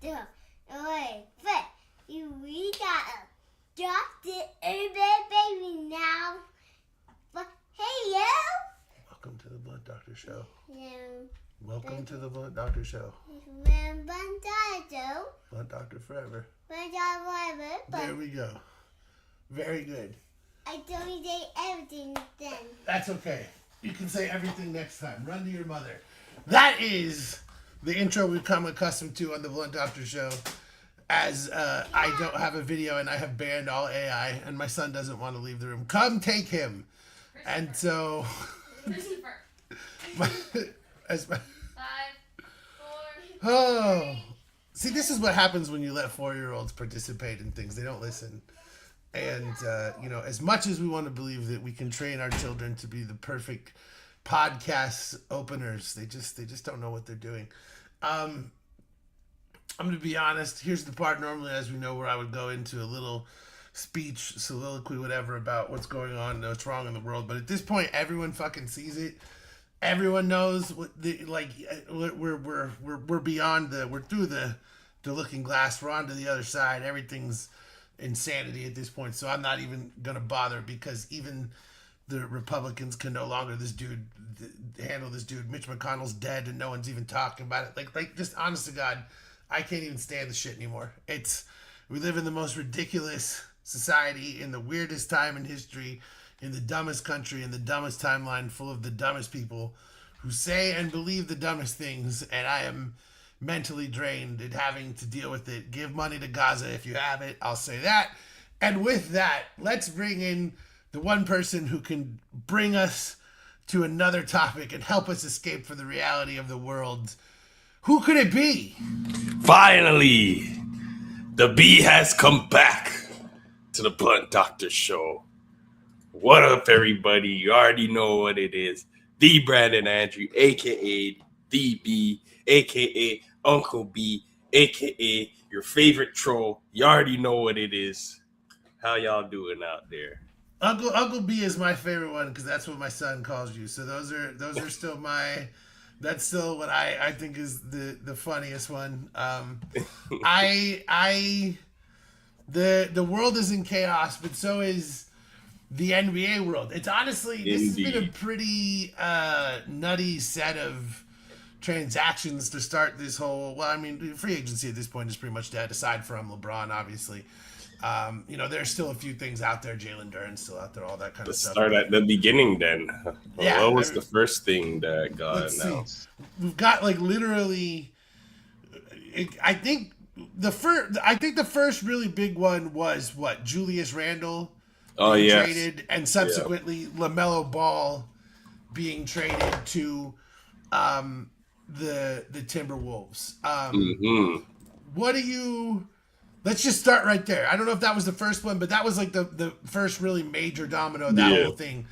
the away. But we got a adopted baby now. But hey, yo. Welcome to the Blunt Doctor Show. Yeah. Welcome to the Blunt Doctor Show. Blunt Doctor. Blunt Doctor forever. Blunt Doctor forever. There we go. Very good. I don't say everything then. That's okay. You can say everything next time. Run to your mother. That is the intro we've come accustomed to on the Blunt Doctor Show. As I don't have a video and I have banned all AI, and my son doesn't want to leave the room. Come take him. And so, as my, 5, 4, oh, see, this is what happens when you let 4-year-olds participate in things. They don't listen. And, as much as we want to believe that we can train our children to be the perfect podcast openers, they just don't know what they're doing. I'm going to be honest. Here's the part normally, as we know, where I would go into a little speech, soliloquy, whatever, about what's going on, what's wrong in the world. But at this point, everyone fucking sees it. Everyone knows what we're beyond we're through the looking glass. We're on to the other side. Everything's insanity at this point. So I'm not even gonna bother, because even the Republicans can no longer handle this dude. Mitch McConnell's dead and no one's even talking about it. Like just honest to God, I can't even stand the shit anymore. We live in the most ridiculous society, in the weirdest time in history, in the dumbest country, in the dumbest timeline, full of the dumbest people who say and believe the dumbest things, and I am mentally drained at having to deal with it. Give money to Gaza if you have it, I'll say that. And with that, let's bring in the one person who can bring us to another topic and help us escape from the reality of the world. Who could it be? Finally, the bee has come back to the Blunt Doctor Show. What up, everybody? You already know what it is. The Brandon Andrew, a.k.a. The B, a.k.a. Uncle B, a.k.a. your favorite troll. You already know what it is. How y'all doing out there? Uncle B is my favorite one, because that's what my son calls you. So those are still that's still what I think is the funniest one. The world is in chaos, but so is the NBA world. It's honestly, this has been a pretty nutty set of transactions to start this whole, free agency at this point is pretty much dead, aside from LeBron, obviously. There's still a few things out there. Jalen Duren's still out there, all that kind of stuff. Let's start at the beginning then. Yeah, what was the first thing that got announced? We've got literally, I think the first really big one was Julius Randle being traded, and subsequently LaMelo Ball being traded to the Timberwolves. What do you? Let's just start right there. I don't know if that was the first one, but that was the first really major domino of that whole thing.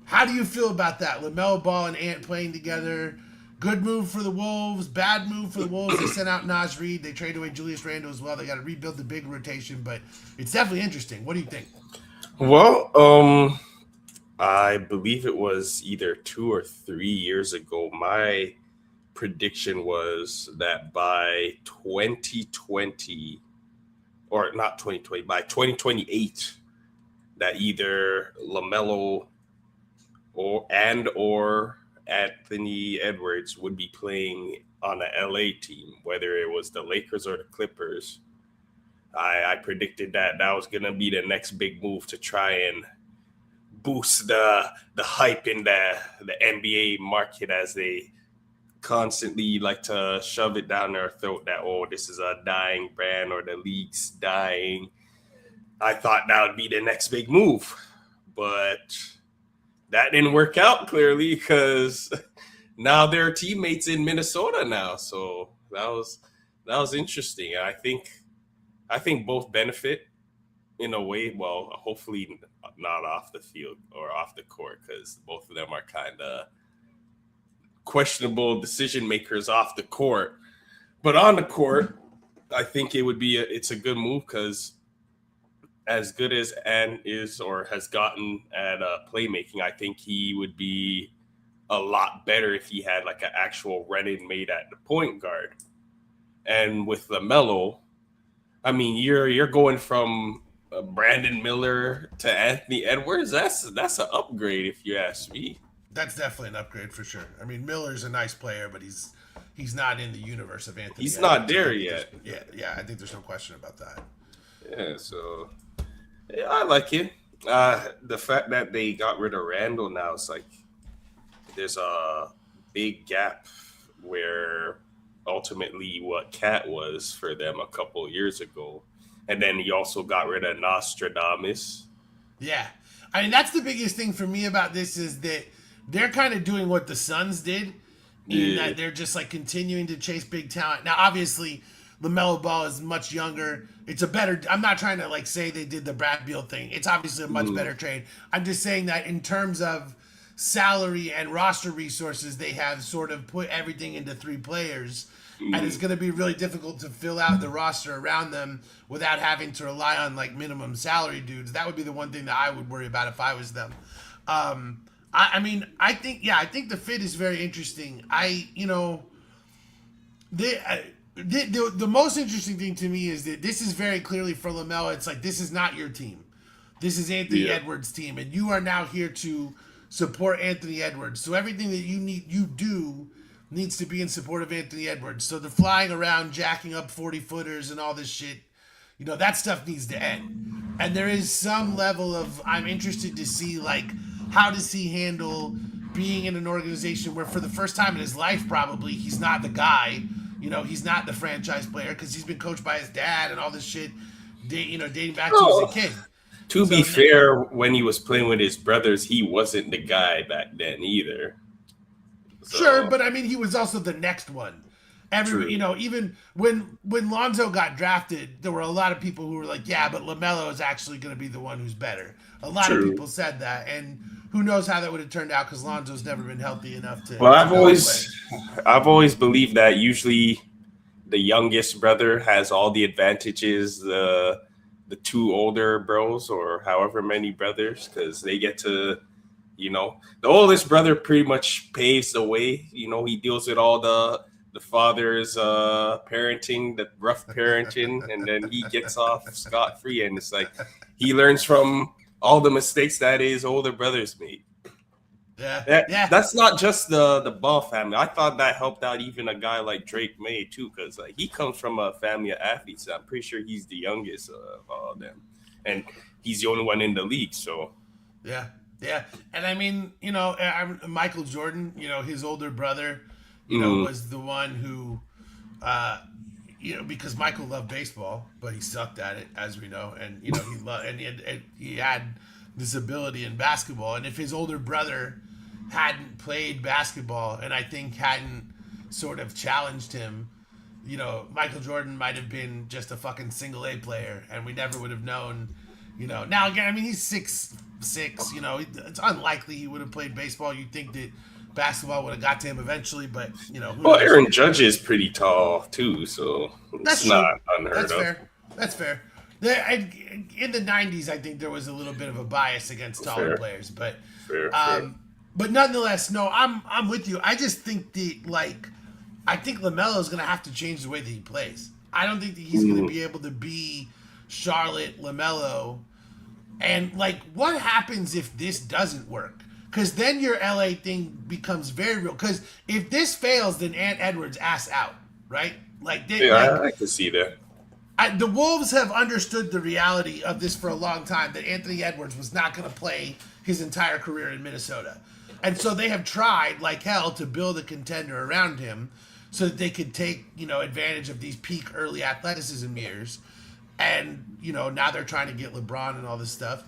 How do you feel about that? LaMelo Ball and Ant playing together. Good move for the Wolves. Bad move for the Wolves. They sent out Naz Reid. They traded away Julius Randle as well. They got to rebuild the big rotation, but it's definitely interesting. What do you think? Well, I believe it was either 2 or 3 years ago. My prediction was that by 2020, or not 2020, by 2028, that either LaMelo or Anthony Edwards would be playing on a LA team, whether it was the Lakers or the Clippers. I predicted that was going to be the next big move to try and boost the hype in the NBA market, as they constantly like to shove it down their throat that, this is a dying brand, or the league's dying. I thought that would be the next big move, but that didn't work out, clearly, because now they're teammates in Minnesota now. So that was interesting. I think both benefit in a way. Well, hopefully not off the field or off the court, because both of them are kind of questionable decision makers off the court. But on the court, I think it's a good move, because as good as Ant is or has gotten at playmaking, I think he would be a lot better if he had an actual run-in made at the point guard. And with LaMelo, I mean, you're going from Brandon Miller to Anthony Edwards. That's an upgrade, if you ask me. That's definitely an upgrade for sure. I mean, Miller's a nice player, but he's not in the universe of Anthony. He's Edwards. not there yet. Yeah. I think there's no question about that. Yeah, so yeah, I like it. The fact that they got rid of Randall now, it's like there's a big gap where ultimately what Cat was for them a couple years ago. And then he also got rid of Nostradamus. Yeah. I mean, that's the biggest thing for me about this is that they're kind of doing what the Suns did in that they're just like continuing to chase big talent. Now, obviously, LaMelo Ball is much younger. It's a better, I'm not trying to like say they did the Brad Beal thing. It's obviously a much better trade. I'm just saying that in terms of salary and roster resources, they have sort of put everything into 3 players. And it's going to be really difficult to fill out the roster around them without having to rely on like minimum salary dudes. That would be the one thing that I would worry about if I was them. I think the fit is very interesting. The most interesting thing to me is that this is very clearly for LaMelo. It's like, this is not your team. This is Anthony Edwards' team, and you are now here to support Anthony Edwards. So everything that you do needs to be in support of Anthony Edwards. So the flying around, jacking up 40-footers and all this shit, that stuff needs to end. And there is some level of, I'm interested to see, like, how does he handle being in an organization where for the first time in his life, probably, he's not the guy, he's not the franchise player because he's been coached by his dad and all this shit, dating back to as a kid. To be fair, when he was playing with his brothers, he wasn't the guy back then either. So. Sure, but I mean, he was also the next one. Even when Lonzo got drafted, there were a lot of people who were like, "Yeah, but LaMelo is actually going to be the one who's better." A lot of people said that, and who knows how that would have turned out because Lonzo's never been healthy enough to. Well, I've always believed that usually the youngest brother has all the advantages. The 2 older bros, or however many brothers, because they get to. The oldest brother pretty much paves the way. He deals with all the father's parenting, the rough parenting, and then he gets off scot-free. And it's like he learns from all the mistakes that his older brothers made. Yeah. That's not just the Ball family. I thought that helped out even a guy like Drake May too, because like he comes from a family of athletes. So I'm pretty sure he's the youngest of all of them, and he's the only one in the league. So yeah, and I mean, Michael Jordan, his older brother, was the one who, because Michael loved baseball, but he sucked at it, as we know, and he had this ability in basketball, and if his older brother hadn't played basketball, and I think hadn't sort of challenged him, Michael Jordan might have been just a fucking single A player, and we never would have known. Now again, I mean, he's 6'6". It's unlikely he would have played baseball. You'd think that basketball would have got to him eventually, but well, Aaron Judge is pretty tall too, so it's not unheard of. That's fair. In the '90s, I think there was a little bit of a bias against taller players, but fair. But nonetheless, no, I'm with you. I just think I think LaMelo is going to have to change the way that he plays. I don't think that he's going to be able to be Charlotte LaMelo. And like, what happens if this doesn't work? Because then your LA thing becomes very real. Because if this fails, then Ant Edwards ass out, right? I can see that. The Wolves have understood the reality of this for a long time, that Anthony Edwards was not going to play his entire career in Minnesota. And so they have tried like hell to build a contender around him so that they could take, advantage of these peak early athleticism years. And, now they're trying to get LeBron and all this stuff.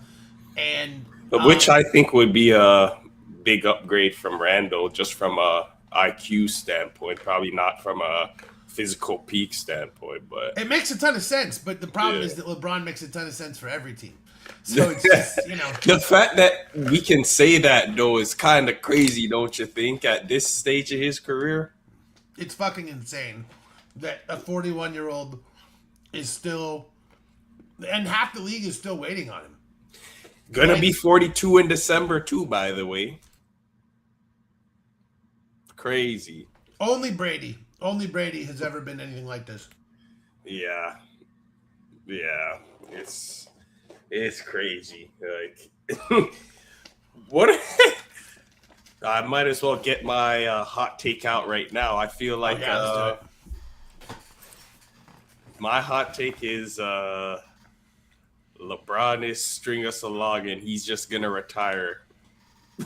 And which I think would be a big upgrade from Randall, just from a IQ standpoint, probably not from a physical peak standpoint, but it makes a ton of sense. But the problem is that LeBron makes a ton of sense for every team. So it's just, the fact that we can say that though is kind of crazy, don't you think? At this stage of his career, it's fucking insane that a 41-year-old is still, and half the league is still waiting on him. Gonna be 42 in December too, by the way. Crazy. Only Brady. Only Brady has ever been anything like this. Yeah, yeah, it's crazy. Like, what? I might as well get my hot take out right now. I feel like Let's do it. my hot take is LeBron is string us along, and he's just gonna retire,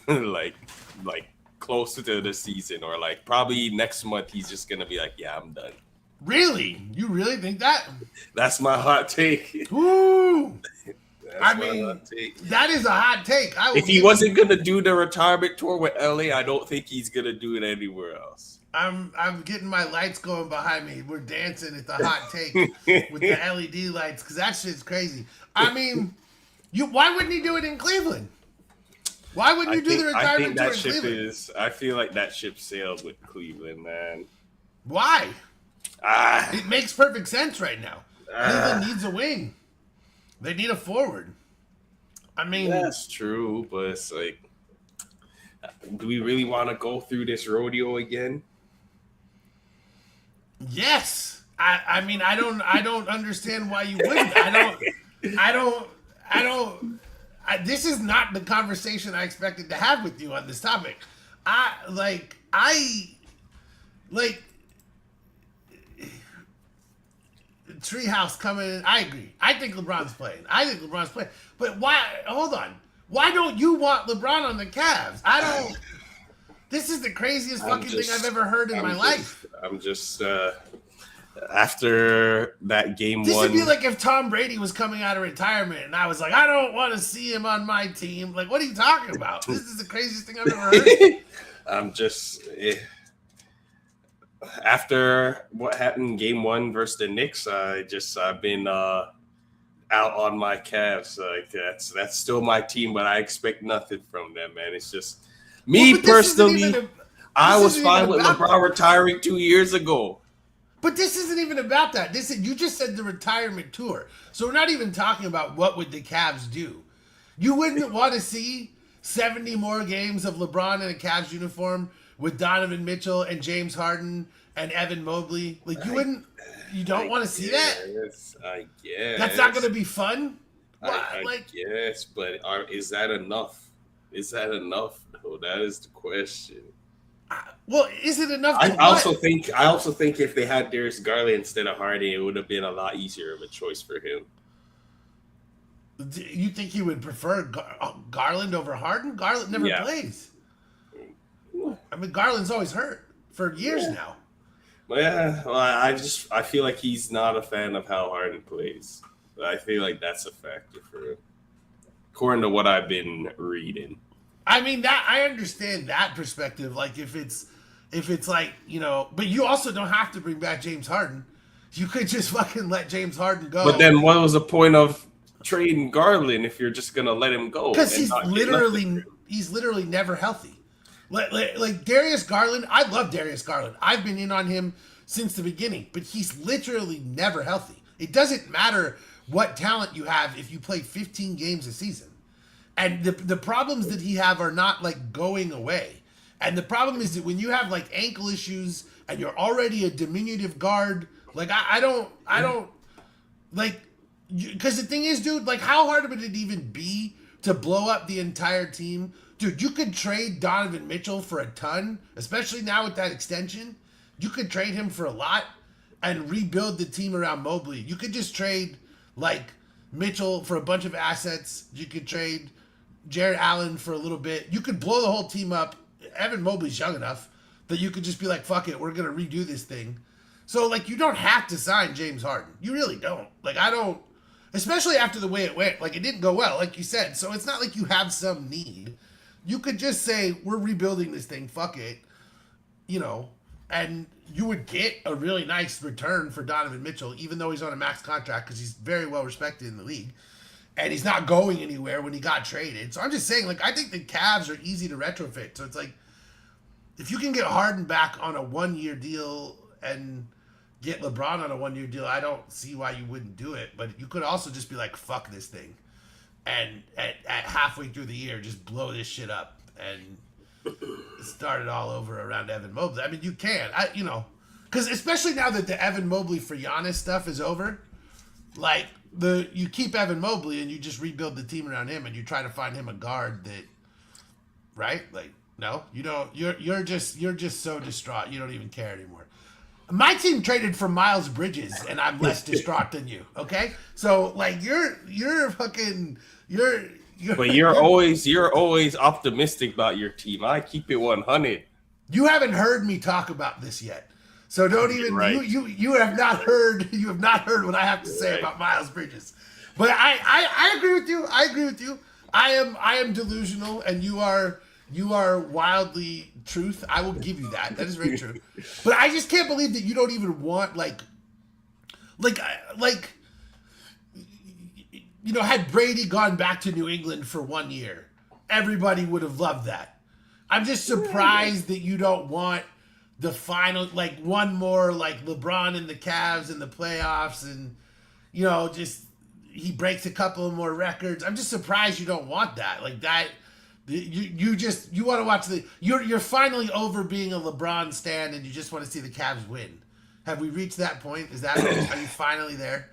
like closer to the season, or like probably next month. He's just gonna be like, "Yeah, I'm done." Really? You really think that? That's my hot take. Woo! That's I my mean, hot take. that is a hot take. I will If he give wasn't gonna do the retirement tour with LA, I don't think he's gonna do it anywhere else. I'm getting my lights going behind me. We're dancing at the hot take with the LED lights because that shit's crazy. I mean, why wouldn't he do it in Cleveland? Why wouldn't you do the I retirement think tour that in ship Cleveland? is. I feel like that ship sailed with Cleveland, man. Why? Ah, It makes perfect sense right now. Cleveland needs a wing. They need a forward. I mean, that's true, but it's like, do we really want to go through this rodeo again? yes. I mean, I don't understand why you wouldn't. I don't. This is not the conversation I expected to have with you on this topic. Treehouse coming in. I agree. I think LeBron's playing. But why? Hold on. Why don't you want LeBron on the Cavs? I don't. This is the craziest fucking thing I've ever heard in my life. I'm just after that game This one. would be like if Tom Brady was coming out of retirement and I was like, I don't want to see him on my team. Like, what are you talking about? This is the craziest thing I've ever heard. I'm just after what happened in game one versus the Knicks. I've been out on my Cavs. Like that's still my team, but I expect nothing from them, man. It's just me Well, but this isn't personally. even I this was isn't fine even with about LeBron that. retiring 2 years ago. But this isn't even about that. You just said the retirement tour. So we're not even talking about what would the Cavs do. You wouldn't want to see 70 more games of LeBron in a Cavs uniform with Donovan Mitchell and James Harden and Evan Mobley. Like you don't want to see that? Yes, I guess. That's not going to be fun? I guess, but is that enough? Is that enough? No, that is the question. Well, is it enough to I what? also think if they had Darius Garland instead of Harden, it would have been a lot easier of a choice for him. You think he would prefer Garland over Harden? Garland never Yeah. plays. I mean, Garland's always hurt for years now. But yeah, well, I feel like he's not a fan of how Harden plays. I feel like that's a factor for him, according to what I've been reading. I mean, that I understand that perspective. Like if it's like, but you also don't have to bring back James Harden. You could just fucking let James Harden go. But then what was the point of trading Garland if you're just gonna let him go? Because and he's not get nothing? literally never healthy. Like Darius Garland, I love Darius Garland. I've been in on him since the beginning, but he's literally never healthy. It doesn't matter what talent you have if you play 15 games a season. And the problems that he have are not like going away. And the problem is that when you have like ankle issues and you're already a diminutive guard, like I don't like, because the thing is, dude, like how hard would it even be to blow up the entire team? Dude, you could trade Donovan Mitchell for a ton, especially now with that extension. You could trade him for a lot and rebuild the team around Mobley. You could just trade like Mitchell for a bunch of assets. You could trade Jared Allen for a little bit. You could blow the whole team up. Evan Mobley's young enough that you could just be like, fuck it, we're going to redo this thing. So, like, you don't have to sign James Harden. You really don't. Like, I don't, especially after the way it went. Like, it didn't go well, like you said. So, it's not like you have some need. You could just say, we're rebuilding this thing, fuck it, and you would get a really nice return for Donovan Mitchell, even though he's on a max contract because he's very well respected in the league. And he's not going anywhere when he got traded. So I'm just saying, like, I think the Cavs are easy to retrofit. So it's like, if you can get Harden back on a 1-year deal and get LeBron on a 1-year deal, I don't see why you wouldn't do it. But you could also just be like, fuck this thing. And at halfway through the year, just blow this shit up and start it all over around Evan Mobley. I mean, you can. because especially now that the Evan Mobley for Giannis stuff is over, like you keep Evan Mobley and you just rebuild the team around him and you try to find him a guard that, right? Like no, you don't. You're just so distraught you don't even care anymore. My team traded for Miles Bridges and I'm less distraught than you. Okay, so like you're fucking you're. But you're always optimistic about your team. I keep it 100. You haven't heard me talk about this yet, so don't even Right. you have not heard what I have to say Right. about Miles Bridges. But I agree with you. I agree with you. I am delusional, and you are wildly truth. I will give you that. That is very true. But I just can't believe that you don't even want like. You know, had Brady gone back to New England for 1 year, everybody would have loved that. I'm just surprised that you don't want the final, like one more, like LeBron and the Cavs in the playoffs, and you know, just he breaks a couple of more records. I'm just surprised you don't want that. Like that, you want to watch you're finally over being a LeBron stan, and you just want to see the Cavs win. Have we reached that point? Are you finally there?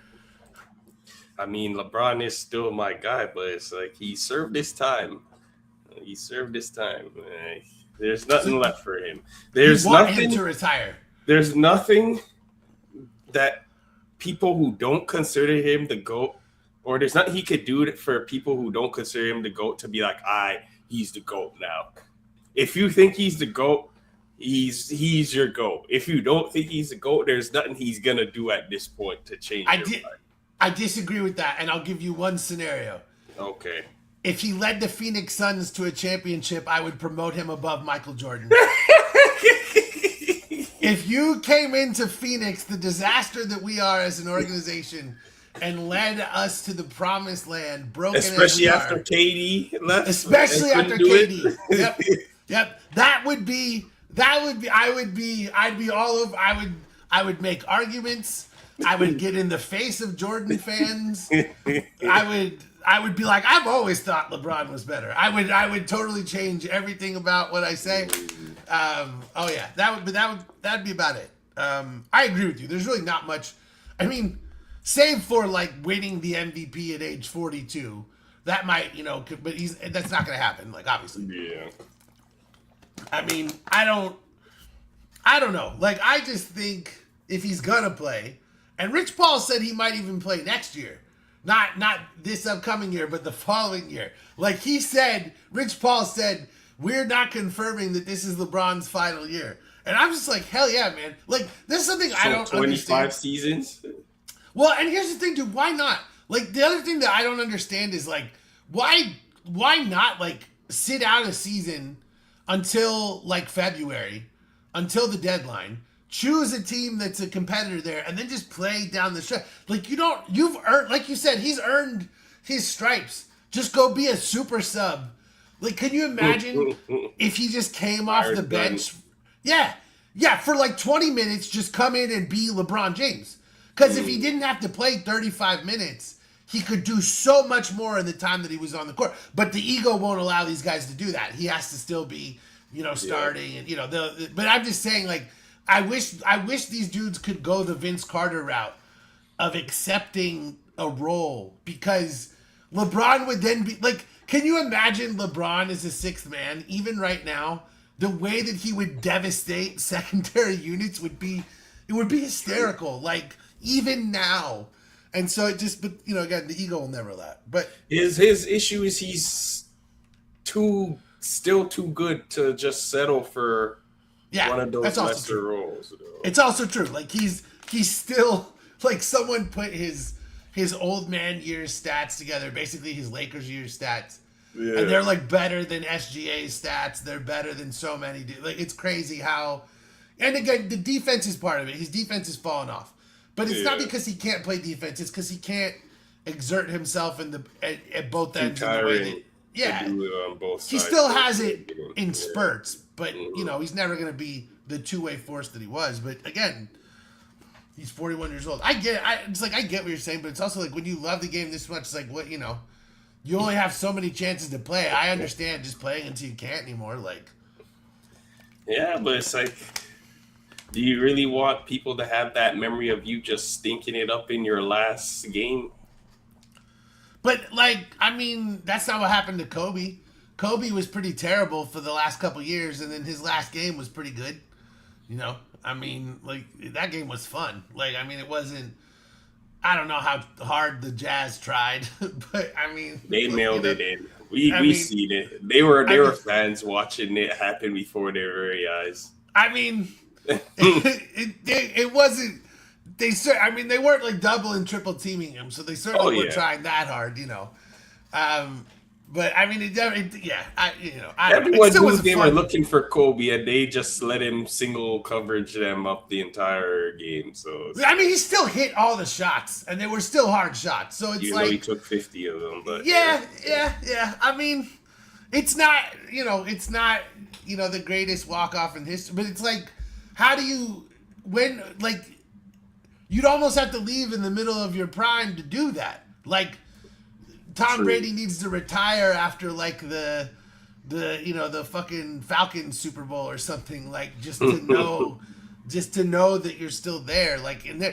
I mean, LeBron is still my guy, but it's like he served his time. He served his time. There's nothing left for him. There's you want nothing him to retire. There's nothing that people who don't consider him the GOAT, or there's nothing he could do for people who don't consider him the GOAT to be like, he's the GOAT now. If you think he's the GOAT, he's your GOAT. If you don't think he's the GOAT, there's nothing he's gonna do at this point to change your mind. I disagree with that, and I'll give you one scenario. Okay. If he led the Phoenix Suns to a championship, I would promote him above Michael Jordan. If you came into Phoenix, the disaster that we are as an organization, and led us to the promised land, broken especially as we after are, KD left. especially after KD. Yep. Yep. I'd be all over. I would make arguments. I would get in the face of Jordan fans. I would be like, I've always thought LeBron was better. I would totally change everything about what I say. Oh yeah, that'd be about it. I agree with you. There's really not much. I mean, save for like winning the MVP at age 42, that might, but that's not going to happen. Like obviously. Yeah. I mean, I don't know. Like I just think if he's gonna play. And Rich Paul said he might even play next year. Not this upcoming year, but the following year. Like Rich Paul said, we're not confirming that this is LeBron's final year. And I'm just like, hell yeah, man. Like, there's something I don't 25 understand. seasons? Well, and here's the thing, dude. Why not? Like, the other thing that I don't understand is, like, why not, like, sit out a season until, like, February, until the deadline, choose a team that's a competitor there, and then just play down the stretch. Like, you've earned, like you said, he's earned his stripes. Just go be a super sub. Like, can you imagine if he just came off the bench? Yeah, for like 20 minutes, just come in and be LeBron James. Because if he didn't have to play 35 minutes, he could do so much more in the time that he was on the court. But the ego won't allow these guys to do that. He has to still be, starting, and but I'm just saying, like, I wish these dudes could go the Vince Carter route of accepting a role, because LeBron would then be like, can you imagine LeBron as a sixth man? Even right now, the way that he would devastate secondary units would be hysterical. Like even now. And so again, the ego will never allow it. But his issue is he's still too good to just settle for one of those lesser roles. It's also true. Like he's still, like, someone put his old man years stats together, basically his Lakers years stats. Yeah. And they're like better than SGA's stats. They're better than so many. Like, it's crazy how, and again, the defense is part of it. His defense is falling off, but it's not because he can't play defense. It's because he can't exert himself at both ends. In the way that, do it on both sides. He still has it in spurts, but he's never going to be the two-way force that he was. But again, he's 41 years old. I get it. It's like, I get what you're saying, but it's also like when you love the game this much, it's like, what, you only have so many chances to play. I understand just playing until you can't anymore. Like, yeah, but it's like, Do you really want people to have that memory of you just stinking it up in your last game? But like, I mean, that's not what happened to Kobe. Kobe was pretty terrible for the last couple years, and then his last game was pretty good. You know, I mean, like that game was fun. Like, I mean, it wasn't. I don't know how hard the Jazz tried, but I mean, They mailed you know, it in. We I mean, seen it. They were I mean, fans watching it happen before their very eyes. I mean, it wasn't. I mean, they weren't like double and triple teaming him, so they certainly Oh weren't yeah. trying that hard, you know. But I mean, yeah, I don't know. It Everyone still knew was they were fun. looking for Kobe, and they just let him single coverage them up the entire game. So I mean, he still hit all the shots, and they were still hard shots. So it's even though he like, took 50 of them, but yeah. I mean, it's not, the greatest walk off in history, but it's like, how do you when like you'd almost have to leave in the middle of your prime to do that, like. Tom True. Brady needs to retire after like the fucking Falcons Super Bowl or something, like just to know that you're still there, like until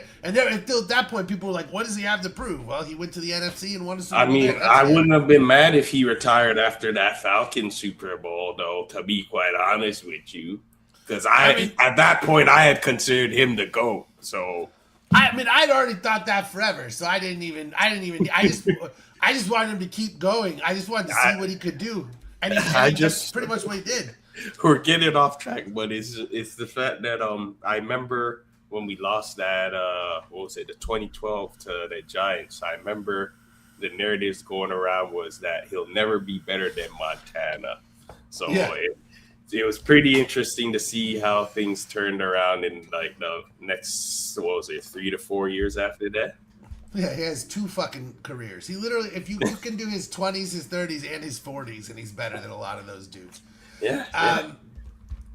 at that point people were like, what does he have to prove? Well, he went to the NFC and won a Super I Bowl mean, there. That's I it. wouldn't have been mad if he retired after that Falcon Super Bowl, though. To be quite honest with you, because I mean- at that point I had considered him the GOAT. So I mean, I'd already thought that forever, so I just wanted him to keep going. I just wanted to see what he could do, and that's pretty much what he did. we're getting off track, but it's the fact that I remember when we lost that what was it, the 2012 to the Giants. I remember the narratives going around was that he'll never be better than Montana. So Yeah. it was pretty interesting to see how things turned around in like the next 3 to 4 years after that. Yeah, he has 2 fucking careers. He literally, if you can do his 20s, his 30s, and his 40s, and he's better than a lot of those dudes. Yeah.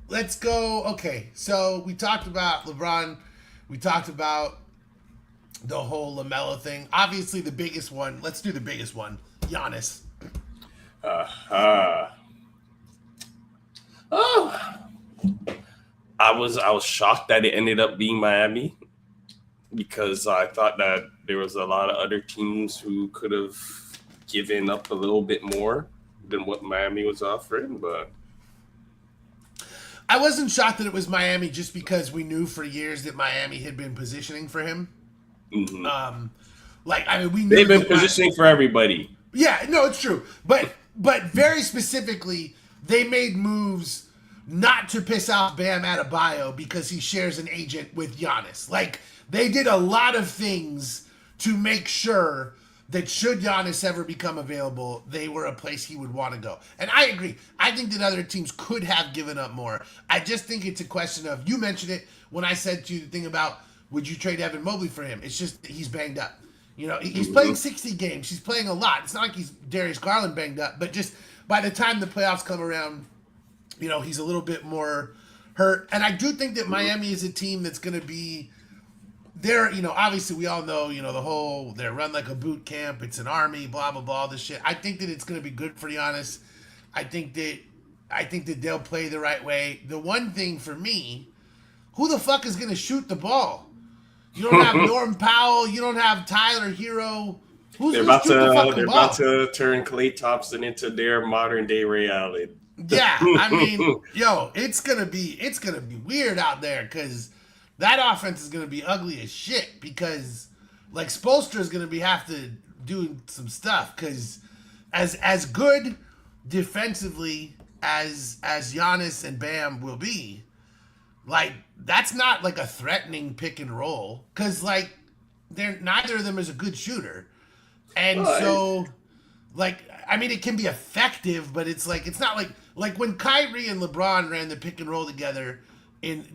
Let's go. Okay, so we talked about LeBron. We talked about the whole LaMelo thing. Obviously, the biggest one. Let's do the biggest one. Giannis. Oh, I was shocked that it ended up being Miami because I thought that there was a lot of other teams who could have given up a little bit more than what Miami was offering, but I wasn't shocked that it was Miami just because we knew for years that Miami had been positioning for him. mhm. We knew They've been that positioning for everybody. Yeah, no, it's true. But very specifically, they made moves not to piss off Bam Adebayo because he shares an agent with Giannis. Like, they did a lot of things to make sure that should Giannis ever become available, they were a place he would want to go. And I agree. I think that other teams could have given up more. I just think it's a question of, you mentioned it when I said to you the thing about, would you trade Evan Mobley for him? It's just he's banged up. You know, he's playing 60 games. He's playing a lot. It's not like he's Darius Garland banged up, but just by the time the playoffs come around, you know, he's a little bit more hurt. And I do think that Miami is a team that's going to be there. You know, obviously we all know, you know, the whole, they're run like a boot camp. It's an army, blah, blah, blah, this shit. I think that it's going to be good for Giannis. I think that they'll play the right way. The one thing for me, who the fuck is going to shoot the ball? You don't have Norm Powell. You don't have Tyler Hero. They're about to turn Klay Thompson into their modern day Ray Allen. Yeah, I mean, yo, it's gonna be weird out there because that offense is gonna be ugly as shit. Because like Spoelstra is gonna have to do some stuff because as good defensively as Giannis and Bam will be, like that's not like a threatening pick and roll because like neither of them is a good shooter, and so like I mean it can be effective, but it's like it's not like when Kyrie and LeBron ran the pick and roll together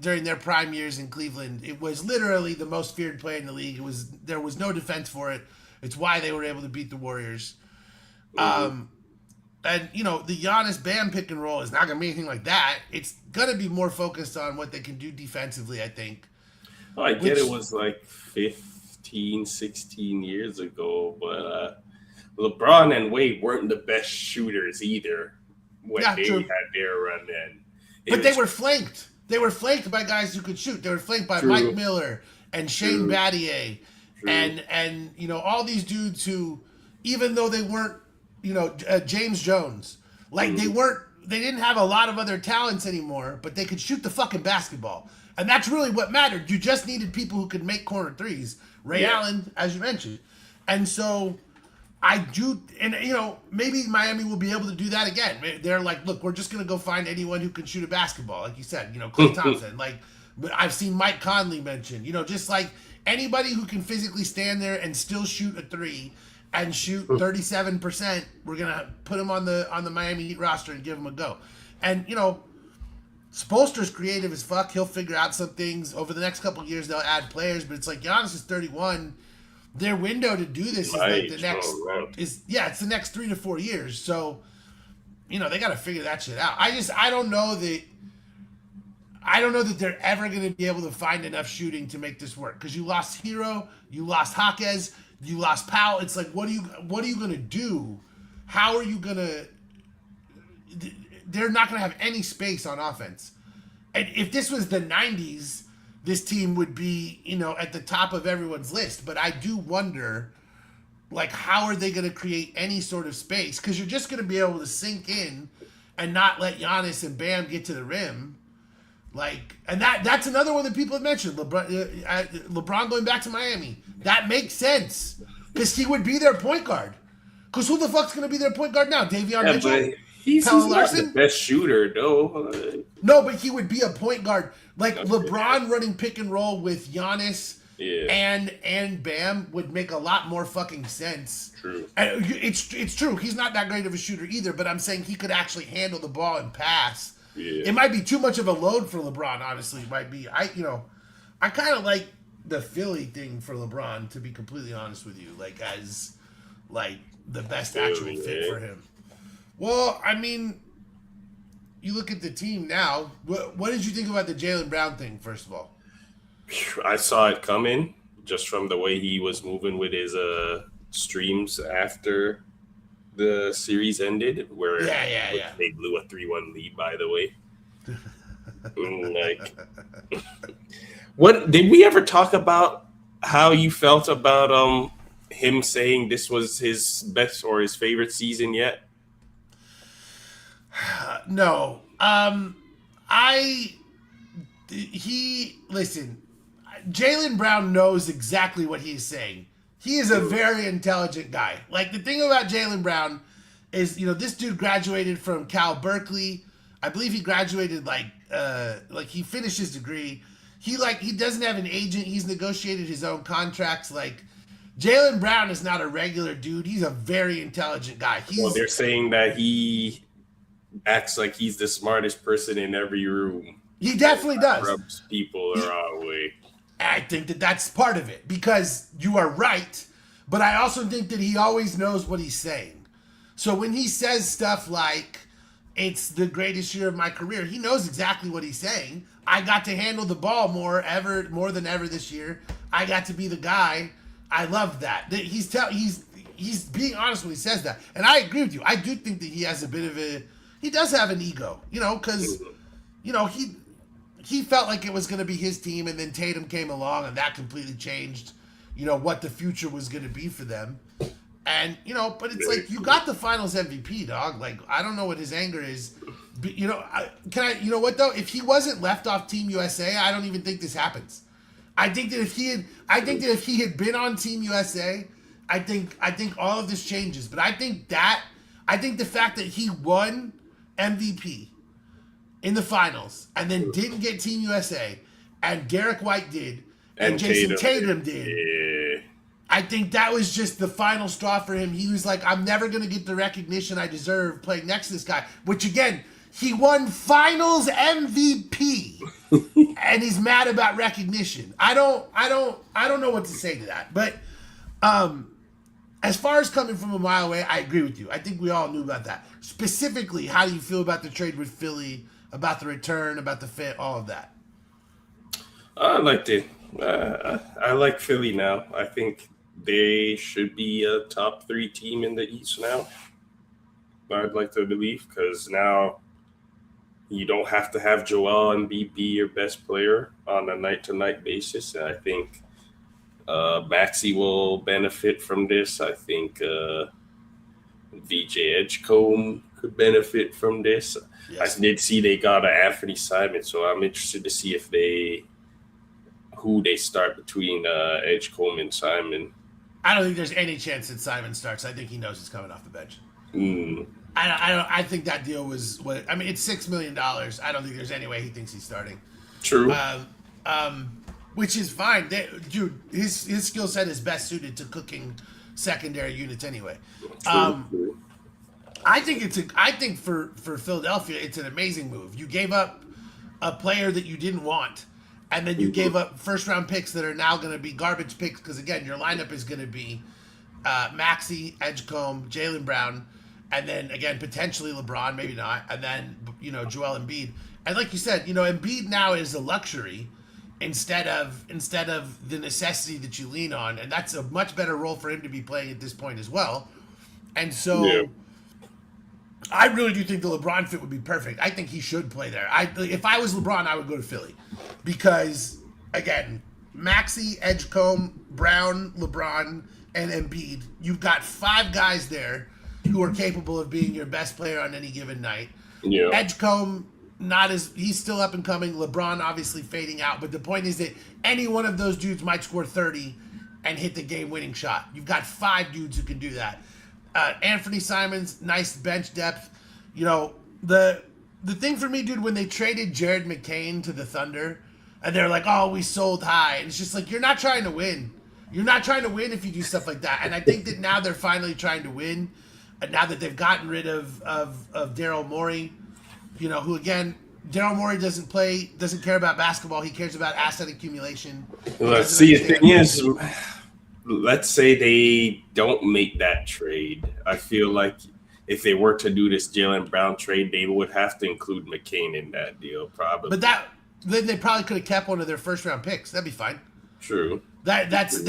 during their prime years in Cleveland, it was literally the most feared play in the league. There was no defense for it. It's why they were able to beat the Warriors. And, you know, the Giannis Bam pick and roll is not going to be anything like that. It's going to be more focused on what they can do defensively, I think. Well, I get it was like 15, 16 years ago, but LeBron and Wade weren't the best shooters either when they true. had their run in. But they were flanked. they were flanked by guys who could shoot. They were flanked by True. Mike Miller and Shane True. Battier True. and all these dudes who, even though they weren't, James Jones, like they didn't have a lot of other talents anymore, but they could shoot the fucking basketball. And that's really what mattered. You just needed people who could make corner threes. Ray Allen, as you mentioned. And so I do, and maybe Miami will be able to do that again. They're like, look, we're just going to go find anyone who can shoot a basketball. Like you said, Klay Thompson. Like, I've seen Mike Conley mentioned, just like anybody who can physically stand there and still shoot a three and shoot 37%, we're going to put him on the Miami Heat roster and give him a go. And, Spoelstra's creative as fuck. He'll figure out some things. Over the next couple of years, they'll add players, but it's like Giannis is 31. Their window to do this is like the next it's the next 3 to 4 years. So, they got to figure that shit out. I don't know that they're ever going to be able to find enough shooting to make this work, because you lost Hero, you lost Jaquez, you lost Powell. It's like, what are you going to do? How are you going to? They're not going to have any space on offense. And if this was the 90s, this team would be, at the top of everyone's list. But I do wonder, like, how are they going to create any sort of space? Because you're just going to be able to sink in and not let Giannis and Bam get to the rim. Like, and that's another one that people have mentioned. LeBron going back to Miami. That makes sense. Because he would be their point guard. Because who the fuck's going to be their point guard now? Davion Mitchell? But he's not the best shooter, though. No, but he would be a point guard. Like, LeBron running pick and roll with Giannis and Bam would make a lot more fucking sense. True. And it's true. He's not that great of a shooter either, but I'm saying he could actually handle the ball and pass. Yeah. It might be too much of a load for LeBron, honestly. It might be. I kind of like the Philly thing for LeBron, to be completely honest with you, like, as like the best actual fit for him. Well, I mean, you look at the team now. What did you think about the Jaylen Brown thing, first of all? I saw it coming just from the way he was moving with his streams after the series ended, where they blew a 3-1 lead, by the way. Like, what did we ever talk about how you felt about him saying this was his best or his favorite season yet? No. Listen, Jaylen Brown knows exactly what he's saying. He is a very intelligent guy. Like, the thing about Jaylen Brown is, this dude graduated from Cal Berkeley. I believe he graduated like he finished his degree. He doesn't have an agent. He's negotiated his own contracts. Like, Jaylen Brown is not a regular dude. He's a very intelligent guy. Well, they're saying that he acts like he's the smartest person in every room. He definitely does. Rubs people the wrong way. I think that that's part of it, because you are right, but I also think that he always knows what he's saying. So when he says stuff like, it's the greatest year of my career, he knows exactly what he's saying. I got to handle the ball more than ever this year. I got to be the guy. I love that. He's being honest when he says that. And I agree with you. I do think that he has a bit of he does have an ego, because, he felt like it was going to be his team, and then Tatum came along, and that completely changed, what the future was going to be for them. And, but it's like, you got the finals MVP, dog. Like, I don't know what his anger is. But, you know what, though? If he wasn't left off Team USA, I don't even think this happens. I think that if he had been on Team USA, I think all of this changes. But I think the fact that he won MVP in the finals and then didn't get Team USA, and Derek White did, and Jason Tatum did. Yeah. I think that was just the final straw for him. He was like, I'm never going to get the recognition I deserve playing next to this guy. Which, again, he won finals MVP and he's mad about recognition. I don't know what to say to that. But as far as coming from a mile away, I agree with you. I think we all knew about that. Specifically, how do you feel about the trade with Philly, about the return, about the fit, all of that? I liked it. I like Philly now. I think they should be a top 3 team in the East now. I'd like to believe, because now You don't have to have Joel Embiid be your best player on a night-to-night basis. And I think Maxey will benefit from this. I think VJ Edgecombe could benefit from this. Yes. I did see they got an Anthony Simon, so I'm interested to see if who they start between Edgecombe and Simon. I don't think there's any chance that Simon starts. I think he knows he's coming off the bench. Mm. I think that deal was what I mean. It's $6 million. I don't think there's any way he thinks he's starting. True. Which is fine. Dude, his skill set is best suited to cooking secondary units anyway. True. I think for Philadelphia, it's an amazing move. You gave up a player that you didn't want, and then you gave up first round picks that are now going to be garbage picks because again, your lineup is going to be Maxey, Edgecombe, Jaylen Brown, and then again potentially LeBron, maybe not, and then Joel Embiid. And like you said, Embiid now is a luxury instead of the necessity that you lean on, and that's a much better role for him to be playing at this point as well. And so. Yeah. I really do think the LeBron fit would be perfect. I think he should play there. If I was LeBron, I would go to Philly because, again, Maxey, Edgecombe, Brown, LeBron, and Embiid. You've got 5 guys there who are capable of being your best player on any given night. Yeah. Edgecombe, he's still up and coming. LeBron obviously fading out, but the point is that any one of those dudes might score 30 and hit the game-winning shot. You've got 5 dudes who can do that. Anthony Simons, nice bench depth. The thing for me, dude, when they traded Jared McCain to the Thunder, and they're like, "Oh, we sold high," and it's just like you're not trying to win. You're not trying to win if you do stuff like that. And I think that now they're finally trying to win. And now that they've gotten rid of Daryl Morey, who again, Daryl Morey doesn't care about basketball. He cares about asset accumulation. Let's see. The thing is, let's say they don't make that trade. I feel like if they were to do this Jaylen Brown trade, they would have to include McCain in that deal, probably. But then they probably could have kept one of their first round picks. That'd be fine. True. That's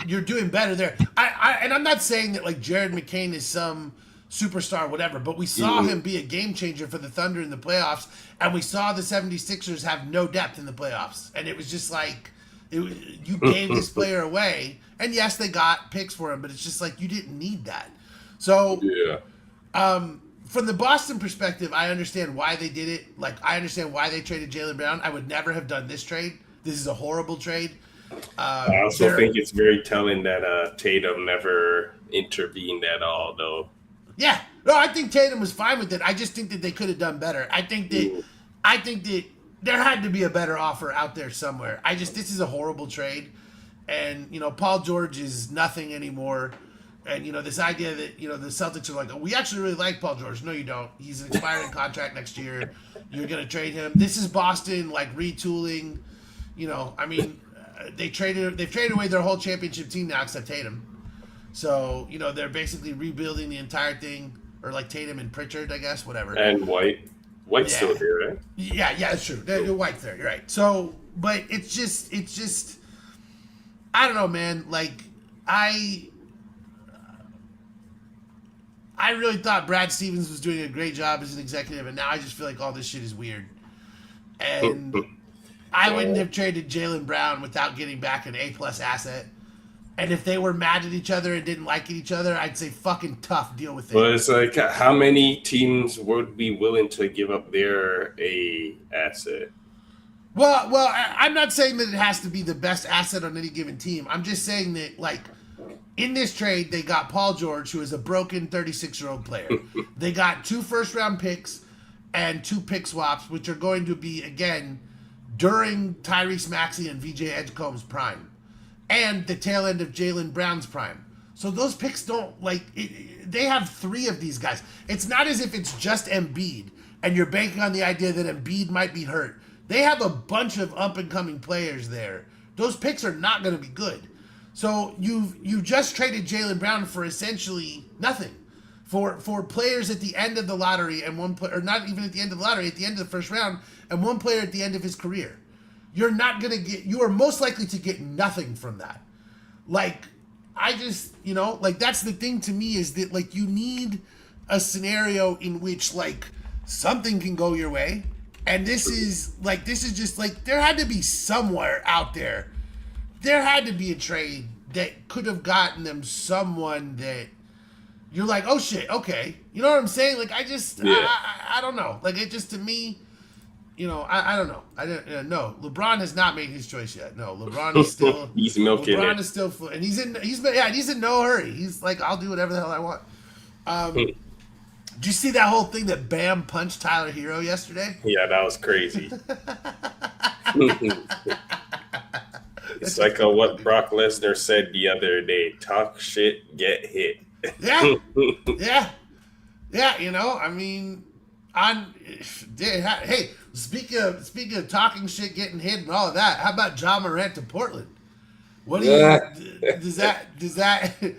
you're doing better there. And I'm not saying that like Jared McCain is some superstar, whatever, but we saw him be a game changer for the Thunder in the playoffs, and we saw the 76ers have no depth in the playoffs, and it was just like you gave this player away. And yes, they got picks for him, but it's just like you didn't need that. So, from the Boston perspective, I understand why they did it. Like, I understand why they traded Jaylen Brown. I would never have done this trade. This is a horrible trade. I also think it's very telling that Tatum never intervened at all, though. Yeah, no, I think Tatum was fine with it. I just think that they could have done better. I think that there had to be a better offer out there somewhere. This is a horrible trade. And, Paul George is nothing anymore. And, this idea that, the Celtics are like, oh, we actually really like Paul George. No, you don't. He's an expiring contract next year. You're going to trade him. This is Boston, like, retooling. They've traded away their whole championship team now except Tatum. So, they're basically rebuilding the entire thing. Or, like, Tatum and Pritchard, I guess, whatever. And White's still there, right? Yeah, it's true. White's there. You're right. So, but it's just... I don't know, man. Like, I really thought Brad Stevens was doing a great job as an executive, and now I just feel like all this shit is weird. And I wouldn't have traded Jaylen Brown without getting back an A+ asset. And if they were mad at each other and didn't like each other, I'd say fucking tough, deal with it. Well, it's like how many teams would be willing to give up their A asset? Well, I'm not saying that it has to be the best asset on any given team. I'm just saying that, like, in this trade, they got Paul George, who is a broken 36-year-old player. They got 2 first-round picks and 2 pick swaps, which are going to be, again, during Tyrese Maxey and VJ Edgecombe's prime. And the tail end of Jaylen Brown's prime. So those picks don't, they have 3 of these guys. It's not as if it's just Embiid, and you're banking on the idea that Embiid might be hurt. They have a bunch of up-and-coming players there. Those picks are not going to be good. So you just traded Jaylen Brown for essentially nothing. For players at the end of the lottery and one player, or not even at the end of the lottery, at the end of the first round, and one player at the end of his career. You are most likely to get nothing from that. Like, that's the thing to me is that, like, you need a scenario in which, like, something can go your way And this is just like, there had to be somewhere out there. There had to be a trade that could have gotten them someone that you're like, oh shit, okay. You know what I'm saying? Like, I don't know. Like, it just, to me, you know, I don't know. I don't no. LeBron has not made his choice yet. No, LeBron is still he's milking LeBron it. is still and he's in no hurry. He's like, I'll do whatever the hell I want. Did you see that whole thing that Bam punched Tyler Hero yesterday? Yeah, that was crazy. It's like what Brock Lesnar said the other day: "Talk shit, get hit." Yeah, yeah. You know, I mean, hey, speaking of talking shit, getting hit, and all of that, how about John Morant to Portland? What do you does that?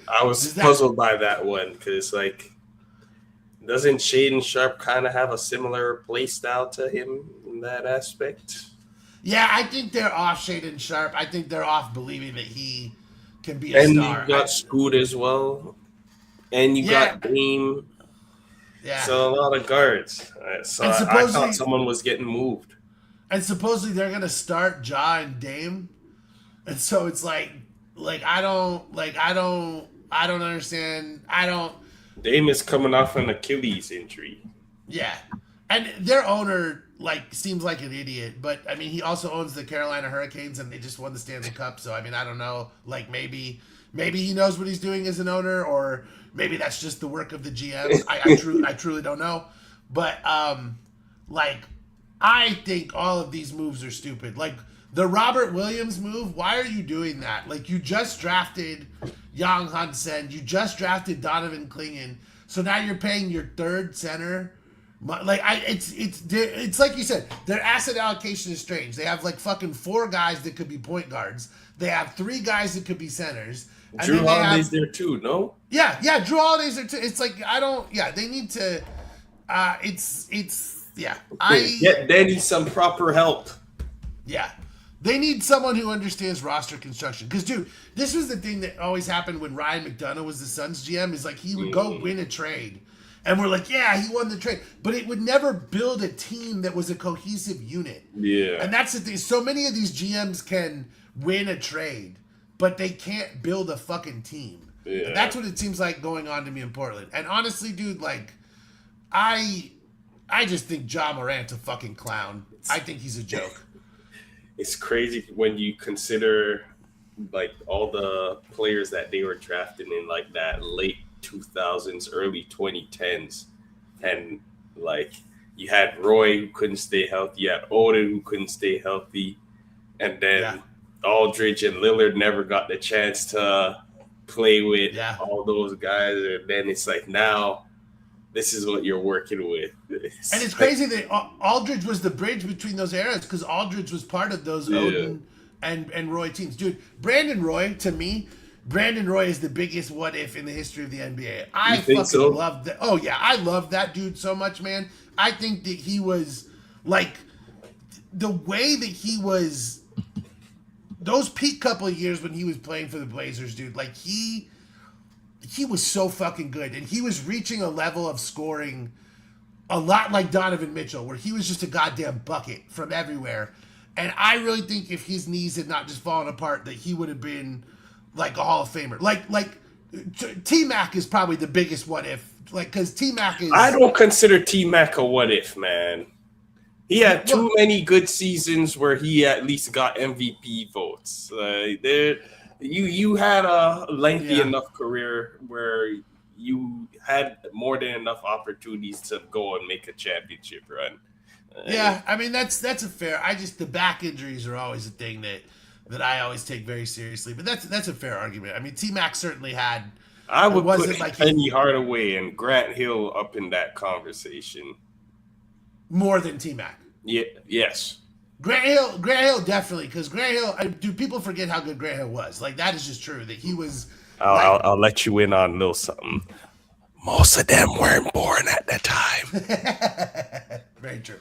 I was puzzled by that one because, like, doesn't Shaden Sharp kind of have a similar play style to him in that aspect? Yeah, I think they're off Shaden Sharp. I think they're off believing that he can be a star. And you got Scoot as well. And you got Dame. Yeah. So a lot of guards. So I thought someone was getting moved. And supposedly they're gonna start Ja and Dame. And so it's like I don't understand. Dame is coming off an Achilles injury. Yeah. And their owner seems like an idiot, but I mean, he also owns the Carolina Hurricanes, and they just won the Stanley Cup. So I mean, I don't know. Like, maybe he knows what he's doing as an owner, or maybe that's just the work of the GM. I truly don't know. But I think all of these moves are stupid. Like the Robert Williams move. Why are you doing that? Like, you just drafted Yang Hansen, you just drafted Donovan Clingan, so now you're paying your third center. It's like you said, their asset allocation is strange. They have like fucking 4 guys that could be point guards. They have 3 guys that could be centers. And Drew Holiday's there too, no? Yeah, Drew Holiday's there too. It's like, they need to. Get Danny some proper help. Yeah. They need someone who understands roster construction. Because, dude, this was the thing that always happened when Ryan McDonough was the Suns GM. Is like, he would go win a trade. And we're like, yeah, he won the trade. But it would never build a team that was a cohesive unit. Yeah. And that's the thing. So many of these GMs can win a trade, but they can't build a fucking team. Yeah. And that's what it seems like going on to me in Portland. And honestly, dude, like, I just think Ja Morant's a fucking clown. I think he's a joke. It's crazy when you consider, like, all the players that they were drafting in, like, that late 2000s, early 2010s. And, like, you had Roy who couldn't stay healthy. You had Oden who couldn't stay healthy. And then Aldridge and Lillard never got the chance to play with all those guys. And then it's like, now this is what you're working with. And it's crazy that Aldridge was the bridge between those eras, because Aldridge was part of those Oden and Roy teams. Dude, Brandon Roy, to me, is the biggest what if in the history of the NBA. I fucking love that. Oh, yeah. I love that dude so much, man. I think that he was, like, the way that he was, those peak couple of years when he was playing for the Blazers, dude, like, he was so fucking good. And he was reaching a level of scoring a lot like Donovan Mitchell, where he was just a goddamn bucket from everywhere. And I really think if his knees had not just fallen apart, that he would have been like a Hall of Famer. Like T-Mac is probably the biggest what if. Like, because T-Mac is... I don't consider T-Mac a what if, man. He had too many good seasons where he at least got MVP votes. You had a lengthy enough career where you had more than enough opportunities to go and make a championship run. Yeah, I mean, that's a fair... the back injuries are always a thing that I always take very seriously. But that's a fair argument. I mean, T-Mac certainly had... I would put Penny Hardaway and Grant Hill up in that conversation. More than T-Mac. Yeah. Yes. Grant Hill definitely, because Grant Hill, do people forget how good Grant Hill was? Like, that is just true, that he was... I'll let you in on a little something. Most of them weren't born at that time. Very true.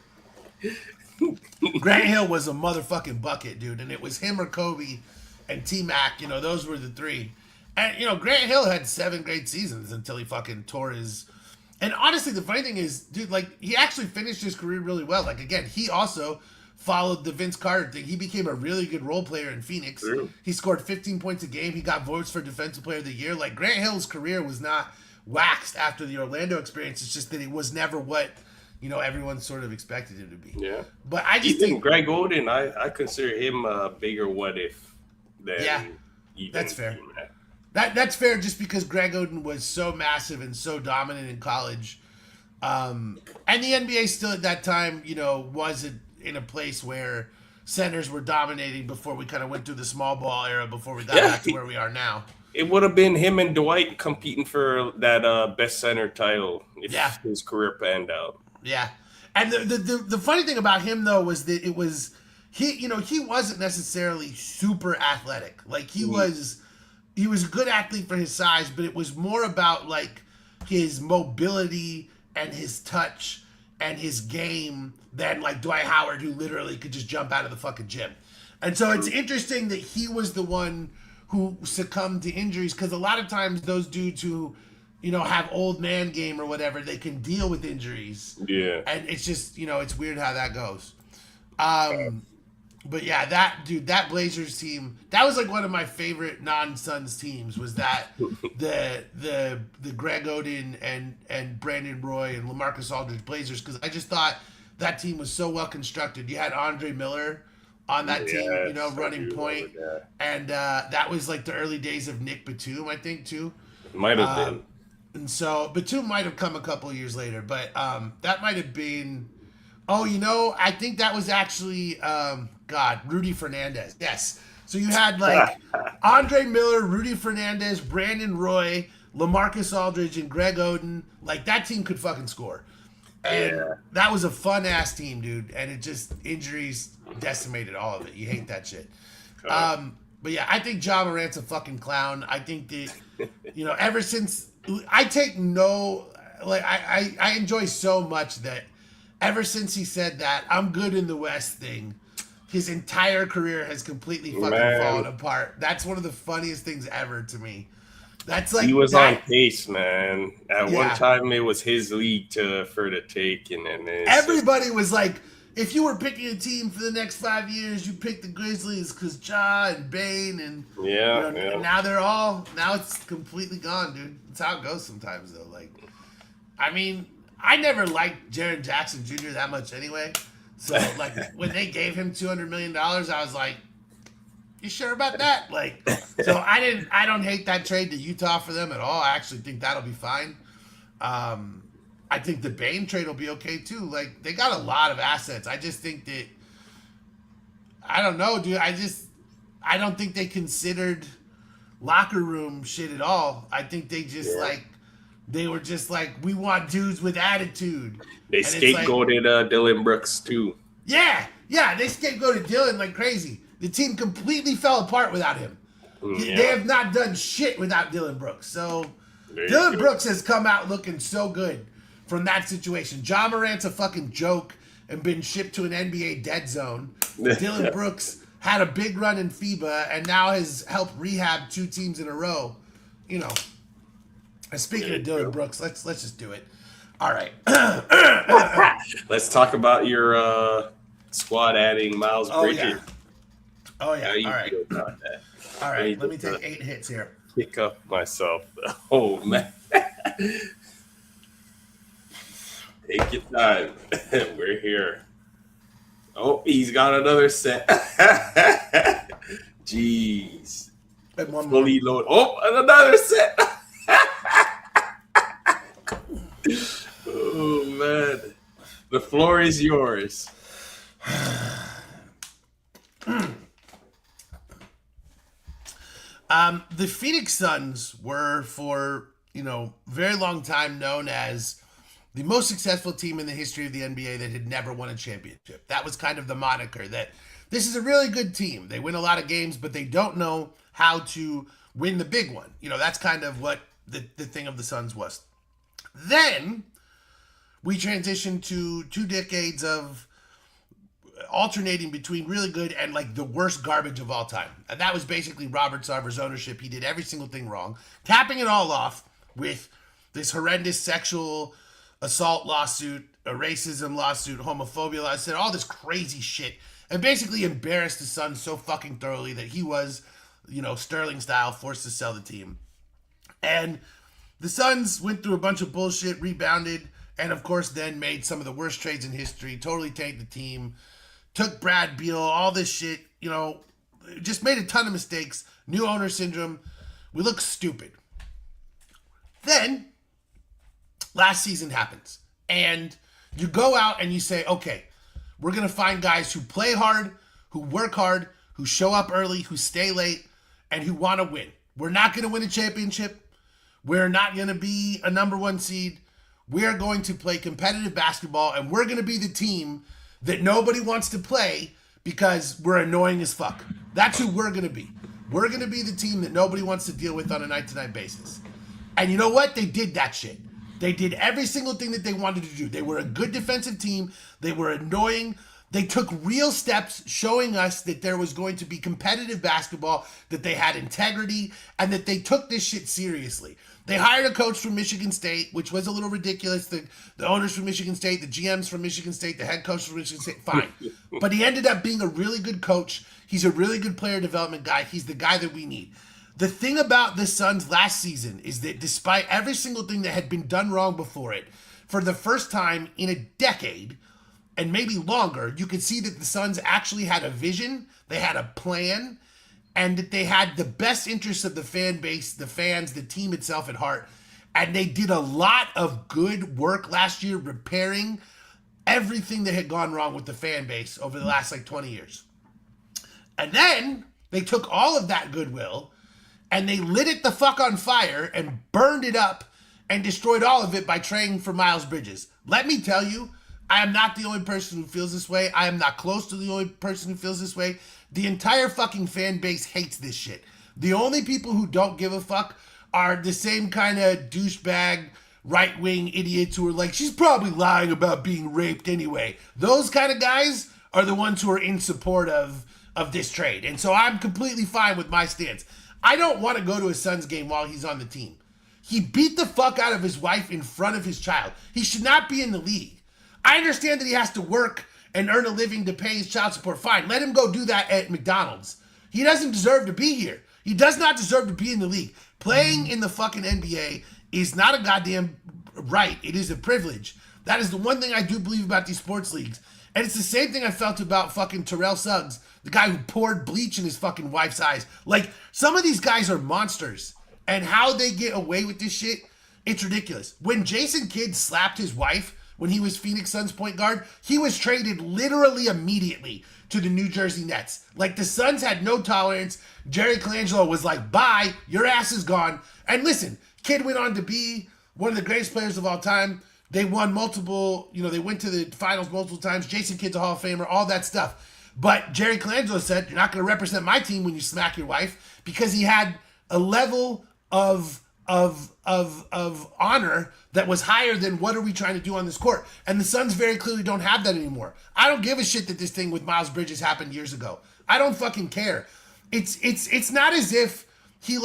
Grant Hill was a motherfucking bucket, dude, and it was him or Kobe and T-Mac, those were the 3. And, Grant Hill had 7 great seasons until he fucking tore his And honestly, the funny thing is, dude, like he actually finished his career really well. Like again, he also followed the Vince Carter thing. He became a really good role player in Phoenix. True. He scored 15 points a game. He got votes for Defensive Player of the Year. Like Grant Hill's career was not waxed after the Orlando experience. It's just that it was never what everyone sort of expected him to be. Yeah. But I just Even think Greg Oden, I consider him a bigger what if than even that's fair. T-Mac. That's fair, just because Greg Oden was so massive and so dominant in college, and the NBA still at that time, wasn't in a place where centers were dominating before we kind of went through the small ball era before we got back to where we are now. It would have been him and Dwight competing for that best center title if his career panned out. Yeah, and the funny thing about him though was that it was he wasn't necessarily super athletic. Like he was a good athlete for his size, but it was more about like his mobility and his touch and his game than like Dwight Howard, who literally could just jump out of the fucking gym. And so it's interesting that he was the one who succumbed to injuries, because a lot of times those dudes who have old man game or whatever, they can deal with injuries. Yeah. And it's just, it's weird how that goes. But yeah, that Blazers team, that was like one of my favorite non-Suns teams, was that the Greg Oden and Brandon Roy and LaMarcus Aldridge Blazers, because I just thought that team was so well constructed. You had Andre Miller on that team, running point. And that was like the early days of Nick Batum, I think, too. Might have been. And so Batum might have come a couple of years later, but that might have been... Oh, I think that was actually, Rudy Fernandez. Yes. So you had like Andre Miller, Rudy Fernandez, Brandon Roy, LaMarcus Aldridge, and Greg Oden. Like that team could fucking score. And that was a fun ass team, dude. And it just, injuries decimated all of it. You hate that shit. But yeah, I think Ja Morant's a fucking clown. I think that, ever since I enjoy so much that ever since he said that "I'm good in the West" thing, his entire career has completely fucking fallen apart. That's one of the funniest things ever to me. That's like he was on pace, man. At one time, it was his league for the take, and then everybody was like, if you were picking a team for the next 5 years, you pick the Grizzlies because Ja and Bane and and now it's completely gone, dude. That's how it goes sometimes, though. Like, I mean, I never liked Jaren Jackson Jr. that much anyway. So, like, when they gave him $200 million, I was like, you sure about that? Like, so I don't hate that trade to Utah for them at all. I actually think that'll be fine. I think the Bane trade will be okay too. Like, they got a lot of assets. I just think that, I don't know, dude. I don't think they considered locker room shit at all. I think they just they were just like, we want dudes with attitude. They scapegoated Dylan Brooks too. Yeah, they scapegoated Dylan like crazy. The team completely fell apart without him. They have not done shit without Dylan Brooks. So Dylan Brooks has come out looking so good from that situation. Ja Morant's a fucking joke and been shipped to an NBA dead zone. Dylan Brooks had a big run in FIBA and now has helped rehab 2 teams in a row. And speaking of Dylan Brooks, let's just do it. All right. Let's talk about your squad adding Miles Bridges. Oh yeah. How you All right. feel about that? All right. Let me take 8 hits here. Pick up myself. Oh man. Take your time. We're here. Oh, he's got another set. Jeez. And one more. Fully load. Oh, and another set. Oh man. The floor is yours. The Phoenix Suns were for, very long time known as the most successful team in the history of the NBA that had never won a championship. That was kind of the moniker, that this is a really good team. They win a lot of games, but they don't know how to win the big one. That's kind of what the thing of the Suns was. Then we transitioned to 2 decades of alternating between really good and like the worst garbage of all time. And that was basically Robert Sarver's ownership. He did every single thing wrong, capping it all off with this horrendous sexual assault lawsuit, a racism lawsuit, homophobia lawsuit, all this crazy shit, and basically embarrassed the Suns so fucking thoroughly that he was, Sterling style, forced to sell the team. And the Suns went through a bunch of bullshit, rebounded, and of course then made some of the worst trades in history, totally tanked the team, took Brad Beal, all this shit, just made a ton of mistakes, new owner syndrome. We look stupid. Then, last season happens, and you go out and you say, okay, we're going to find guys who play hard, who work hard, who show up early, who stay late, and who want to win. We're not going to win a championship. We're not going to be a number one seed. We're going to play competitive basketball, and we're going to be the team that nobody wants to play because we're annoying as fuck. That's who we're going to be. We're going to be the team that nobody wants to deal with on a night-to-night basis. And you know what? They did that shit. They did every single thing that they wanted to do. They were a good defensive team. They were annoying. They took real steps showing us that there was going to be competitive basketball, that they had integrity, and that they took this shit seriously. They hired a coach from Michigan State, which was a little ridiculous. The owners from Michigan State, the GMs from Michigan State, the head coach from Michigan State, fine. But he ended up being a really good coach. He's a really good player development guy. He's the guy that we need. The thing about the Suns last season is that despite every single thing that had been done wrong before it, for the first time in a decade, and maybe longer, you could see that the Suns actually had a vision, they had a plan, and that they had the best interests of the fan base, the fans, the team itself at heart. And they did a lot of good work last year repairing everything that had gone wrong with the fan base over the last 20 years. And then they took all of that goodwill and they lit it the fuck on fire and burned it up and destroyed all of it by trading for Miles Bridges. Let me tell you, I am not the only person who feels this way. I am not close to the only person who feels this way. The entire fucking fan base hates this shit. The only people who don't give a fuck are the same kind of douchebag, right-wing idiots who are like, she's probably lying about being raped anyway. Those kind of guys are the ones who are in support of this trade. And so I'm completely fine with my stance. I don't want to go to a Suns game while he's on the team. He beat the fuck out of his wife in front of his child. He should not be in the league. I understand that he has to work and earn a living to pay his child support. Fine, let him go do that at McDonald's. He doesn't deserve to be here. He does not deserve to be in the league. Playing in the fucking NBA is not a goddamn right. It is a privilege. That is the one thing I do believe about these sports leagues. And it's the same thing I felt about fucking Terrell Suggs, the guy who poured bleach in his fucking wife's eyes. Like, some of these guys are monsters. And how they get away with this shit, it's ridiculous. When Jason Kidd slapped his wife when he was Phoenix Suns point guard, he was traded literally immediately to the New Jersey Nets. Like, the Suns had no tolerance. Jerry Colangelo was like, bye, your ass is gone. And listen, Kidd went on to be one of the greatest players of all time. They won multiple, they went to the finals multiple times. Jason Kidd's a Hall of Famer, all that stuff. But Jerry Colangelo said, you're not going to represent my team when you smack your wife, because he had a level of honor that was higher than what are we trying to do on this court. And the Suns very clearly don't have that anymore. I don't give a shit that this thing with Miles Bridges happened years ago. I don't fucking care. It's not as if he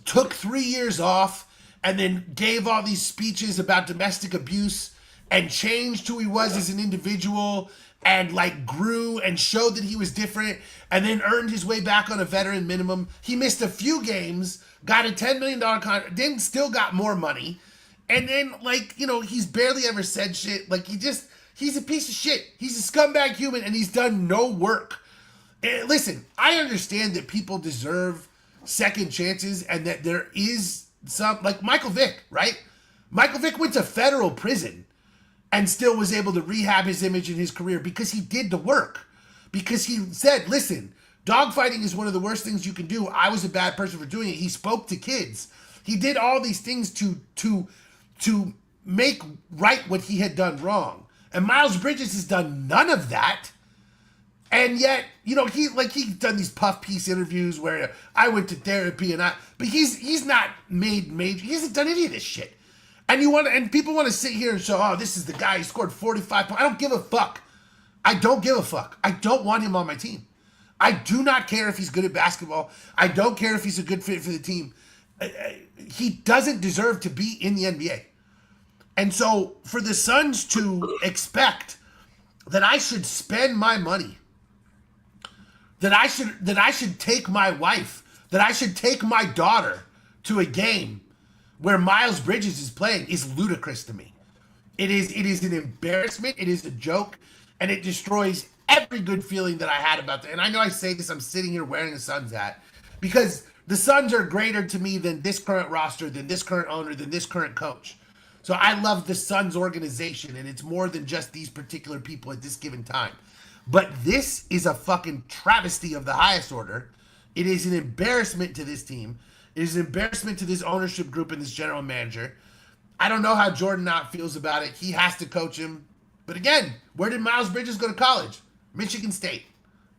took 3 years off and then gave all these speeches about domestic abuse and changed who he was as an individual and grew and showed that he was different and then earned his way back on a veteran minimum. He missed a few games, got a $10 million contract, then still got more money. And then, he's barely ever said shit. He's a piece of shit. He's a scumbag human and he's done no work. Listen, I understand that people deserve second chances and that there is some, like Michael Vick, right? Michael Vick went to federal prison and still was able to rehab his image in his career because he did the work. Because he said, listen, dogfighting is one of the worst things you can do. I was a bad person for doing it. He spoke to kids. He did all these things to make right what he had done wrong. And Miles Bridges has done none of that. And yet, he's done these puff piece interviews where I went to therapy but he's not made major. He hasn't done any of this shit. And people want to sit here and show, this is the guy who scored 45 points. I don't give a fuck. I don't give a fuck. I don't want him on my team. I do not care if he's good at basketball. I don't care if he's a good fit for the team. He doesn't deserve to be in the NBA. And so for the Suns to expect that I should spend my money, that I should take my wife, that I should take my daughter to a game where Miles Bridges is playing is ludicrous to me. It is an embarrassment, it is a joke, and it destroys every good feeling that I had about that. And I know I say this, I'm sitting here wearing a Suns hat, because the Suns are greater to me than this current roster, than this current owner, than this current coach. So I love the Suns organization, and it's more than just these particular people at this given time. But this is a fucking travesty of the highest order. It is an embarrassment to this team. It is an embarrassment to this ownership group and this general manager. I don't know how Jordan Knott feels about it. He has to coach him. But again, where did Miles Bridges go to college? Michigan State.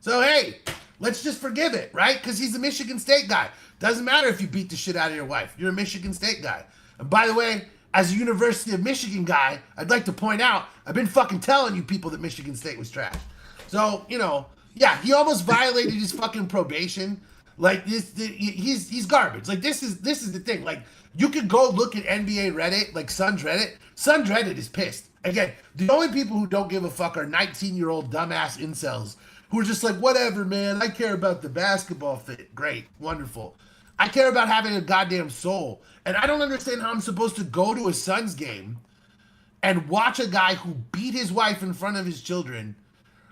So hey, let's just forgive it, right? Because he's a Michigan State guy. Doesn't matter if you beat the shit out of your wife. You're a Michigan State guy. And by the way, as a University of Michigan guy, I'd like to point out, I've been fucking telling you people that Michigan State was trash. So, you know, yeah, he almost violated his fucking probation. Like he's garbage. Like this is the thing. Like you could go look at NBA Reddit, like Suns Reddit. Suns Reddit is pissed. Again, the only people who don't give a fuck are 19-year-old dumbass incels who are just like, whatever, man. I care about the basketball fit. Great, wonderful. I care about having a goddamn soul. And I don't understand how I'm supposed to go to a Suns game and watch a guy who beat his wife in front of his children.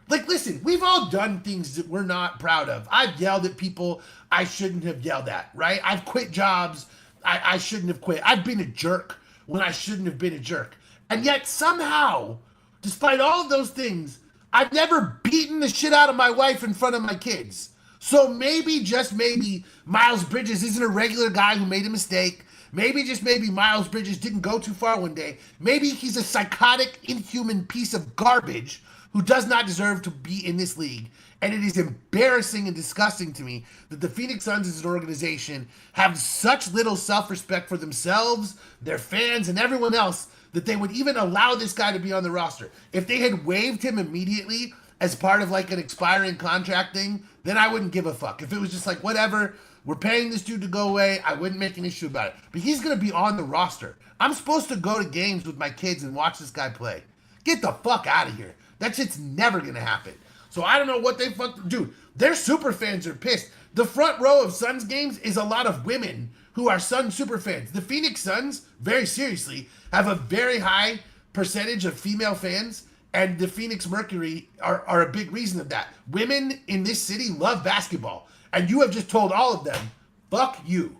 Like, listen, we've all done things that we're not proud of. I've yelled at people I shouldn't have yelled at, right? I've quit jobs I shouldn't have quit. I've been a jerk when I shouldn't have been a jerk. And yet somehow, despite all of those things, I've never beaten the shit out of my wife in front of my kids. So maybe, just maybe, Miles Bridges isn't a regular guy who made a mistake. Maybe, just maybe, Miles Bridges didn't go too far one day. Maybe he's a psychotic, inhuman piece of garbage who does not deserve to be in this league. And it is embarrassing and disgusting to me that the Phoenix Suns as an organization have such little self-respect for themselves, their fans, and everyone else that they would even allow this guy to be on the roster. If they had waived him immediately as part of like an expiring contract thing, then I wouldn't give a fuck. If it was just like, whatever, we're paying this dude to go away, I wouldn't make an issue about it. But he's going to be on the roster. I'm supposed to go to games with my kids and watch this guy play. Get the fuck out of here. That shit's never going to happen. So I don't know what they fuck... Dude, their super fans are pissed. The front row of Suns games is a lot of women who are Suns super fans. The Phoenix Suns, very seriously, have a very high percentage of female fans, and the Phoenix Mercury are a big reason of that. Women in this city love basketball, and you have just told all of them, fuck you.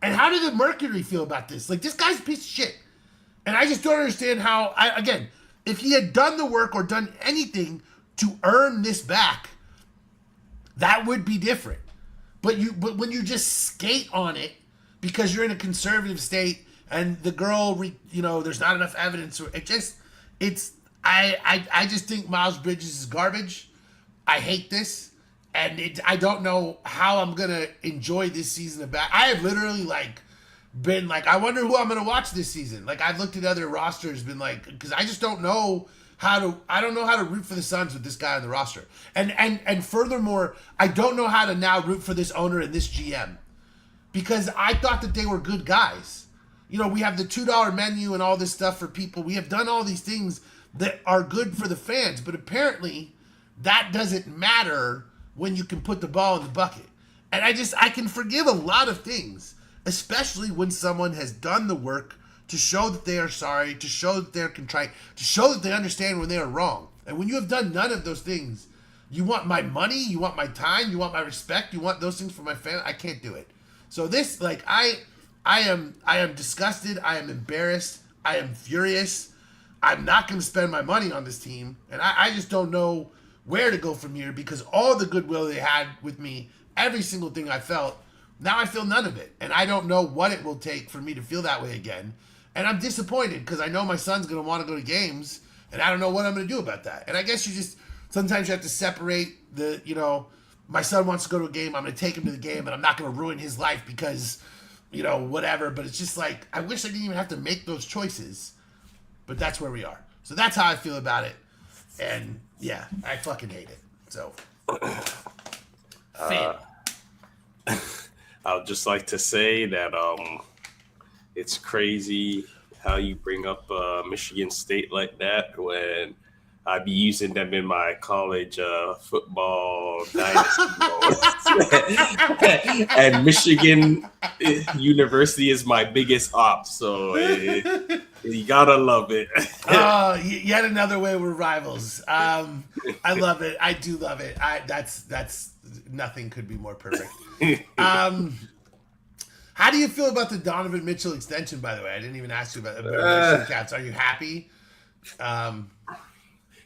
And how did the Mercury feel about this? Like, this guy's a piece of shit. And I just don't understand how... Again, if he had done the work or done anything to earn this back, that would be different. But when you just skate on it because you're in a conservative state and the girl, there's not enough evidence. I just think Miles Bridges is garbage. I hate this, and I don't know how I'm gonna enjoy this season of back. I have literally been like, I wonder who I'm gonna watch this season. Like, I've looked at other rosters, been like, because I just don't know how to root for the Suns with this guy on the roster. And furthermore, I don't know how to now root for this owner and this GM. Because I thought that they were good guys. We have the $2 menu and all this stuff for people. We have done all these things that are good for the fans. But apparently, that doesn't matter when you can put the ball in the bucket. And I can forgive a lot of things, especially when someone has done the work to show that they are sorry, to show that they're contrite, to show that they understand when they are wrong. And when you have done none of those things, you want my money, you want my time, you want my respect, you want those things for my family. I can't do it. So this, I am disgusted. I am embarrassed. I am furious. I'm not going to spend my money on this team. And I just don't know where to go from here, because all the goodwill they had with me, every single thing I felt, now I feel none of it. And I don't know what it will take for me to feel that way again. And I'm disappointed because I know my son's going to want to go to games, and I don't know what I'm going to do about that. And I guess sometimes you have to separate my son wants to go to a game, I'm going to take him to the game, but I'm not going to ruin his life because, whatever. But it's just like, I wish I didn't even have to make those choices. But that's where we are. So that's how I feel about it. And yeah, I fucking hate it. So, I would just like to say that it's crazy how you bring up Michigan State like that when I'd be using them in my college football dynasty mode. And Michigan University is my biggest op, so you gotta love it. Yet another way we're rivals. I love it. I do love it. That's nothing could be more perfect. How do you feel about the Donovan Mitchell extension, by the way? I didn't even ask you about the Cats. Are you happy?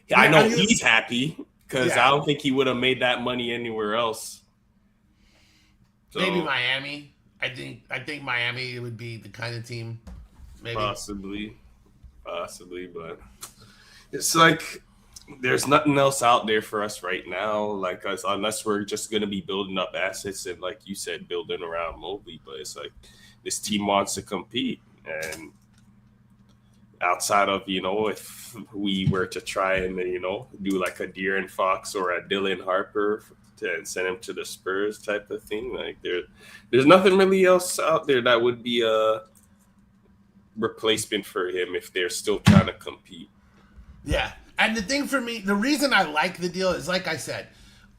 Yeah, I know he's happy because I don't think he would have made that money anywhere else. So, maybe Miami. I think Miami would be the kind of team. Maybe. Possibly, but it's like there's nothing else out there for us right now. Like us, unless we're just gonna be building up assets and, like you said, building around Mobley. But it's like this team wants to compete, and outside of, if we were to try and, do like a De'Aaron Fox or a Dylan Harper to send him to the Spurs type of thing, like there's nothing really else out there that would be a replacement for him if they're still trying to compete. Yeah. And the thing for me, the reason I like the deal is, like I said,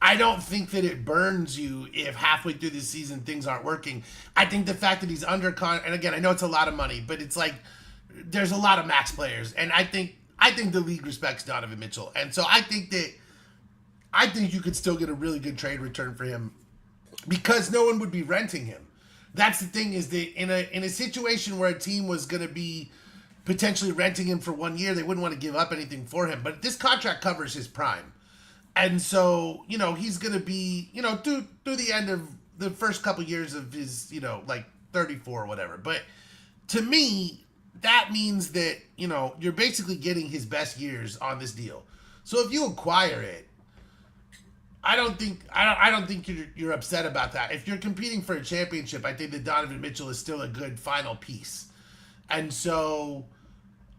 I don't think that it burns you if halfway through the season things aren't working. I think the fact that he's under and again, I know it's a lot of money, but it's like there's a lot of max players, and I think the league respects Donovan Mitchell, and so I think you could still get a really good trade return for him because no one would be renting him. That's the thing, is that in a situation where a team was going to be potentially renting him for 1 year, they wouldn't want to give up anything for him. But this contract covers his prime, and so he's going to be through the end of the first couple years of his like 34 or whatever. But to me, that means that, you're basically getting his best years on this deal. So if you acquire it, I don't think you're upset about that. If you're competing for a championship, I think that Donovan Mitchell is still a good final piece. And so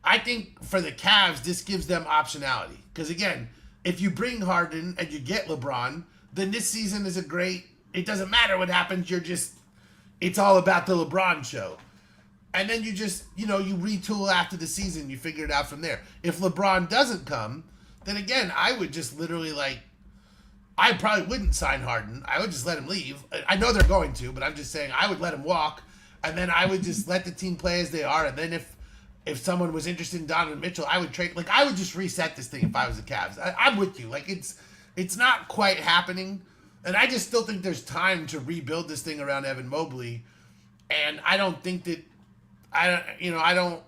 I think for the Cavs, this gives them optionality. Because again, if you bring Harden and you get LeBron, then this season is it doesn't matter what happens. It's all about the LeBron show. And then you just, you retool after the season. You figure it out from there. If LeBron doesn't come, then again, I would just literally I probably wouldn't sign Harden. I would just let him leave. I know they're going to, but I'm just saying I would let him walk. And then I would just let the team play as they are. And then if someone was interested in Donovan Mitchell, I would trade. I would just reset this thing if I was the Cavs. I'm with you. It's not quite happening. And I just still think there's time to rebuild this thing around Evan Mobley. And I don't think that, I don't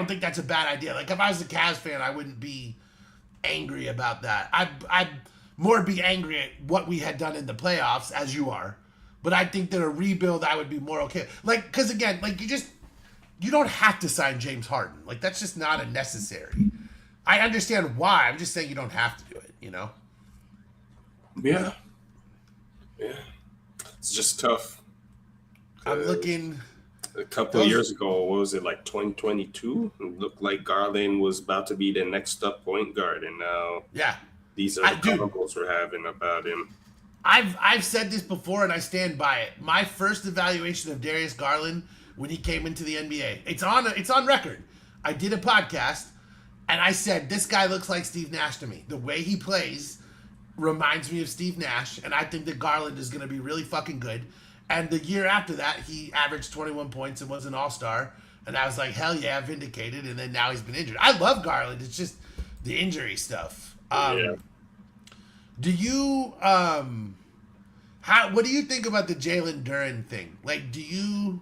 think that's a bad idea. Like, if I was a Cavs fan, I wouldn't be angry about that. I'd more be angry at what we had done in the playoffs, as you are. But I think that a rebuild, I would be more okay. Because again, you don't have to sign James Harden. That's just not a necessary. I understand why. I'm just saying you don't have to do it, Yeah. It's just tough. I'm looking. A couple of years ago, what was it, 2022? It looked like Garland was about to be the next up point guard, and now these are the conversations we're having about him. I've said this before, and I stand by it. My first evaluation of Darius Garland when he came into the NBA, it's on record. I did a podcast, and I said, this guy looks like Steve Nash to me. The way he plays reminds me of Steve Nash, and I think that Garland is going to be really fucking good. And the year after that, he averaged 21 points and was an all-star. And I was like, hell yeah, vindicated. And then now he's been injured. I love Garland. It's just the injury stuff. Do you what do you think about the Jalen Duren thing? Do you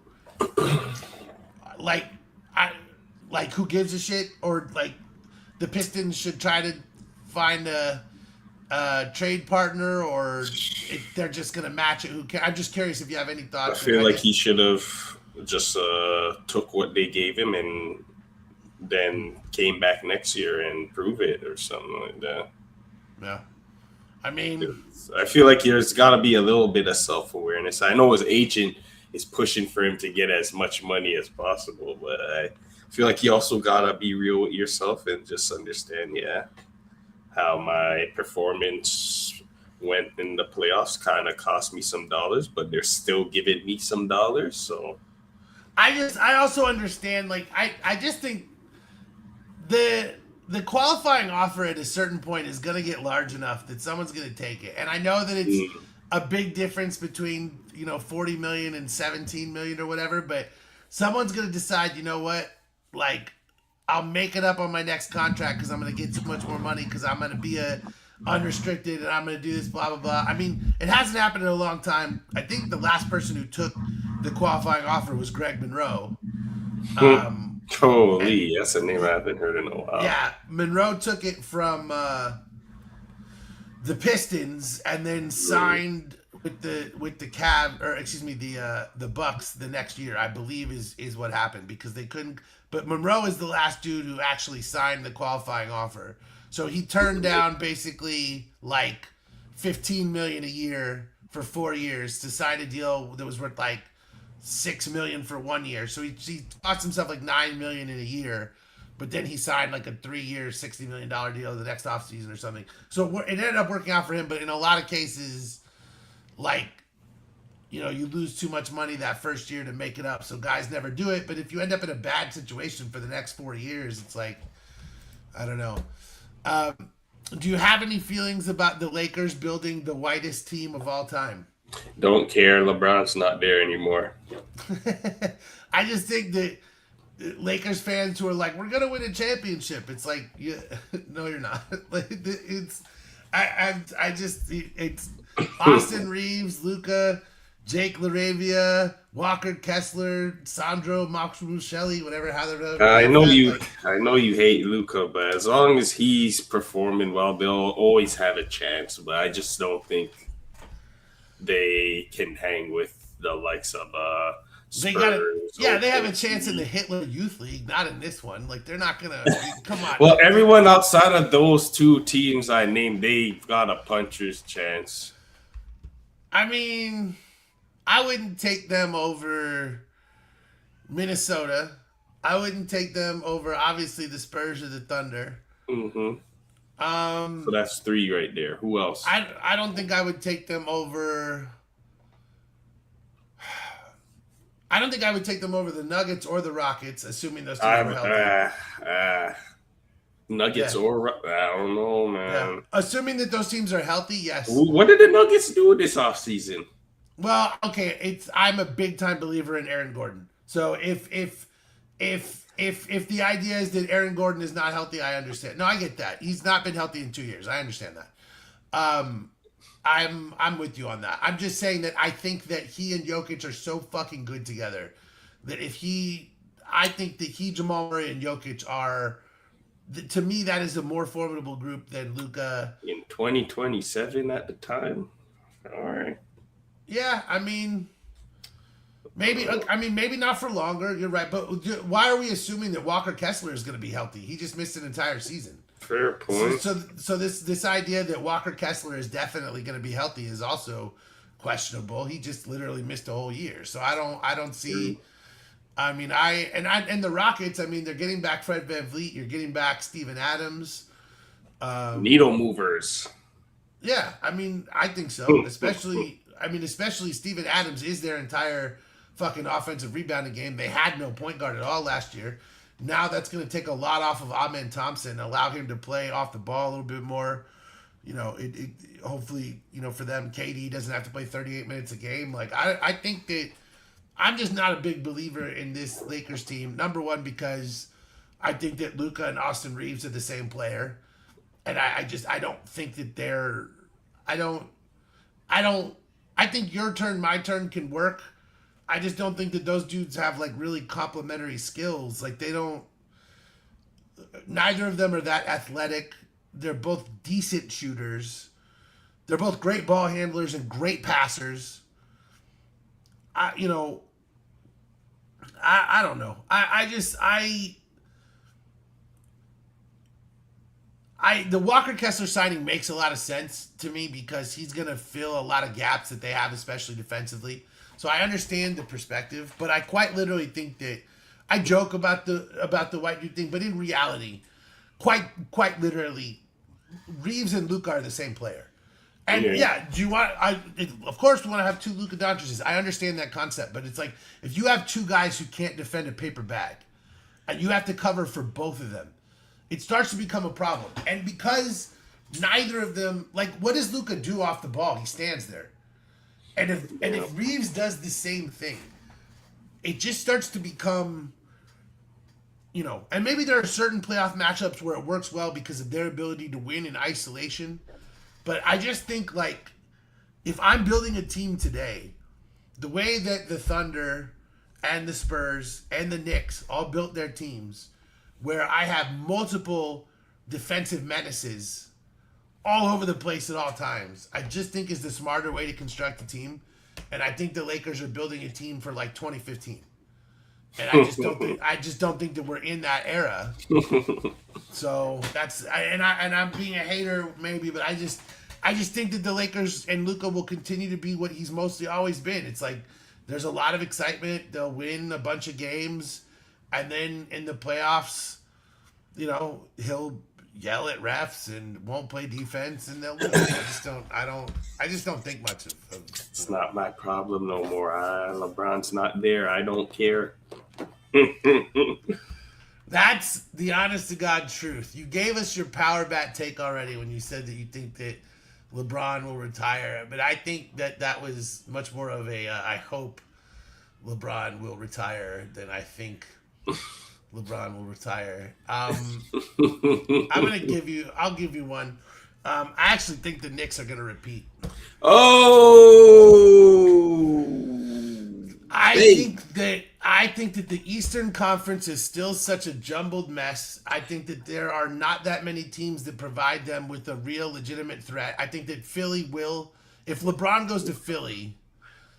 who gives a shit? Or the Pistons should try to find a trade partner, or if they're just gonna match it? Who cares? I'm just curious if you have any thoughts. I feel like he should have just took what they gave him and then came back next year and prove it or something like that. Yeah, I mean, I feel like there's got to be a little bit of self-awareness. I know his agent is pushing for him to get as much money as possible, but I feel like you also got to be real with yourself and just understand, how my performance went in the playoffs kind of cost me some dollars, but they're still giving me some dollars. So I also understand, like, I just think the qualifying offer at a certain point is going to get large enough that someone's going to take it. And I know that it's a big difference between, 40 million and 17 million or whatever, but someone's going to decide, you know what, like, I'll make it up on my next contract because I'm going to get so much more money because I'm going to be a unrestricted and I'm going to do this, blah, blah, blah. I mean, it hasn't happened in a long time. I think the last person who took the qualifying offer was Greg Monroe. Holy, that's a name I haven't heard in a while. Yeah, Monroe took it from the Pistons and then signed with the Cavs, or excuse me, the Bucks the next year. I believe is what happened because they couldn't. But Monroe is the last dude who actually signed the qualifying offer. So he turned down basically like $15 million a year for 4 years to sign a deal that was worth like $6 million for 1 year. So he cost himself like $9 million in a year, but then he signed like a 3-year, $60 million deal the next offseason or something. So it ended up working out for him, but in a lot of cases, like, you lose too much money that first year to make it up. So guys never do it. But if you end up in a bad situation for the next 4 years, it's like, I don't know. Do you have any feelings about the Lakers building the whitest team of all time? Don't care. LeBron's not there anymore. I just think that Lakers fans who are like, we're gonna win a championship. It's like, no, you're not. Like, it's Austin Reeves, Luka, Jake LaRavia, Walker Kessler, Sandro Maximushelli, whatever. I know you hate Luka, but as long as he's performing well, they'll always have a chance. But I just don't think they can hang with the likes of Spurs. They have a chance in the Hitler Youth League, not in this one. Like, they're not gonna come on. Well, everyone outside of those two teams I named, they've got a puncher's chance. I mean, I wouldn't take them over Minnesota. I wouldn't take them over, obviously, the Spurs or the Thunder. Mm-hmm. So that's 3 right there. Who else? I don't think I would take them over. I don't think I would take them over the Nuggets or the Rockets, assuming those teams were healthy. Nuggets or I don't know, man. Yeah. Assuming that those teams are healthy, yes. What did the Nuggets do this offseason? Well, okay, I'm a big time believer in Aaron Gordon. So if the idea is that Aaron Gordon is not healthy, I understand. No, I get that. He's not been healthy in 2 years. I understand that. I'm with you on that. I'm just saying that I think that he and Jokic are so fucking good together that I think that Jamal Murray and Jokic are, to me, that is a more formidable group than Luka. In 2027 at the time? All right. Yeah, I mean, maybe not for longer. You're right, but why are we assuming that Walker Kessler is going to be healthy? He just missed an entire season. Fair point. So this idea that Walker Kessler is definitely going to be healthy is also questionable. He just literally missed a whole year. So I don't see. I mean, and the Rockets. I mean, they're getting back Fred VanVleet. You're getting back Steven Adams. Needle movers. Yeah, I mean, I think so. Especially Steven Adams is their entire fucking offensive rebounding game. They had no point guard at all last year. Now that's going to take a lot off of Amen Thompson, allow him to play off the ball a little bit more. Hopefully, for them, KD doesn't have to play 38 minutes a game. Like, I think that I'm just not a big believer in this Lakers team. Number one, because I think that Luka and Austin Reeves are the same player. And I don't think that I think your turn, my turn can work. I just don't think that those dudes have like really complementary skills. Like neither of them are that athletic. They're both decent shooters. They're both great ball handlers and great passers. I don't know. The Walker Kessler signing makes a lot of sense to me because he's going to fill a lot of gaps that they have, especially defensively. So I understand the perspective, but I quite literally think that I joke about the white dude thing, but in reality, quite literally, Reeves and Luka are the same player. And Yeah. do you want? Of course, we want to have two Luka Doncic's. I understand that concept, but it's like if you have two guys who can't defend a paper bag, and you have to cover for both of them, it starts to become a problem. And because neither of them, like, what does Luka do off the ball? He stands there, and if Reeves does the same thing, it just starts to become, and maybe there are certain playoff matchups where it works well because of their ability to win in isolation. But I just think, like, if I'm building a team today, the way that the Thunder and the Spurs and the Knicks all built their teams, where I have multiple defensive menaces all over the place at all times, I just think is the smarter way to construct a team. And I think the Lakers are building a team for like 2015. And I just don't think that we're in that era. So I'm being a hater maybe, but I just think that the Lakers and Luka will continue to be what he's mostly always been. It's like there's a lot of excitement. They'll win a bunch of games, and then in the playoffs, he'll yell at refs and won't play defense, and they'll lose. I just don't think much of It's not my problem no more. LeBron's not there. I don't care. That's the honest to God truth. You gave us your power bat take already when you said that you think that LeBron will retire, but I think that was much more of a I hope LeBron will retire than I think LeBron will retire. I'll give you one. I actually think the Knicks are going to repeat. I think that the Eastern Conference is still such a jumbled mess. I think that there are not that many teams that provide them with a real legitimate threat. I think that Philly will. If LeBron goes to Philly,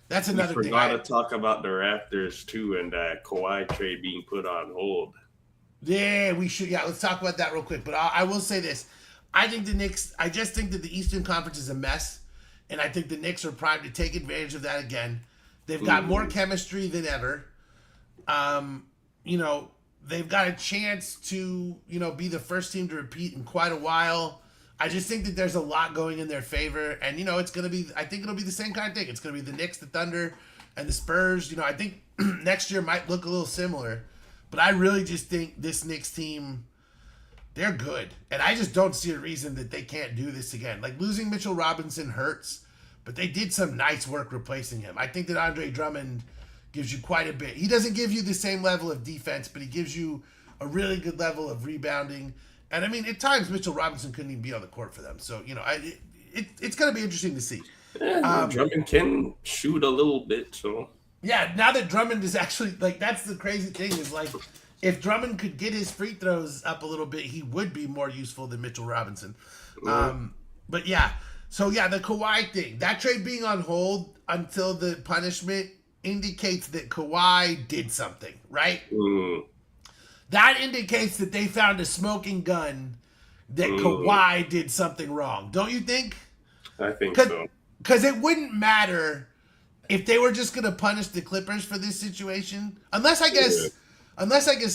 that's another thing. Forgot to talk about the Raptors too, and that Kawhi trade being put on hold. Yeah, we should. Yeah, let's talk about that real quick. But I will say this: I think the Knicks. I just think that the Eastern Conference is a mess, and I think the Knicks are primed to take advantage of that again. They've got more chemistry than ever. They've got a chance to, be the first team to repeat in quite a while. I just think that there's a lot going in their favor. And, it's going to be, I think it'll be the same kind of thing. It's going to be the Knicks, the Thunder, and the Spurs. I think next year might look a little similar. But I really just think this Knicks team, they're good. And I just don't see a reason that they can't do this again. Like, losing Mitchell Robinson hurts, but they did some nice work replacing him. I think that Andre Drummond gives you quite a bit. He doesn't give you the same level of defense, but he gives you a really good level of rebounding. And, at times, Mitchell Robinson couldn't even be on the court for them. So, it's going to be interesting to see. Drummond can shoot a little bit, so. Yeah, now that Drummond is actually, that's the crazy thing is, if Drummond could get his free throws up a little bit, he would be more useful than Mitchell Robinson. But, yeah. So, yeah, the Kawhi thing. That trade being on hold until the punishment indicates that Kawhi did something, right? That indicates that they found a smoking gun that Kawhi did something wrong. Don't you think? I think so. Because it wouldn't matter if they were just going to punish the Clippers for this situation. Unless I guess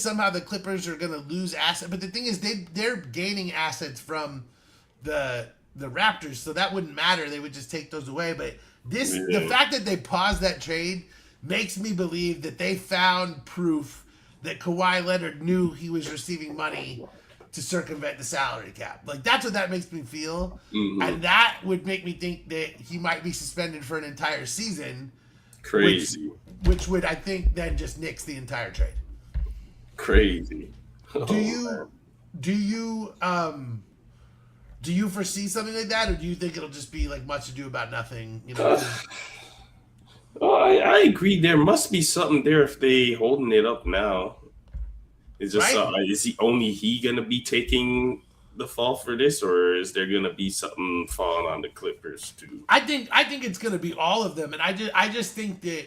somehow the Clippers are going to lose assets. But the thing is, they're gaining assets from the Raptors, so that wouldn't matter. They would just take those away. But the fact that they paused that trade makes me believe that they found proof that Kawhi Leonard knew he was receiving money to circumvent the salary cap. That's what that makes me feel. And that would make me think that he might be suspended for an entire season. Crazy. Which would, I think, then just nix the entire trade. Crazy. Do you foresee something like that, or do you think it'll just be much ado about nothing? I agree. There must be something there if they holding it up now. Is just is he gonna be taking the fall for this, or is there gonna be something falling on the Clippers too? I think it's gonna be all of them, and I just think that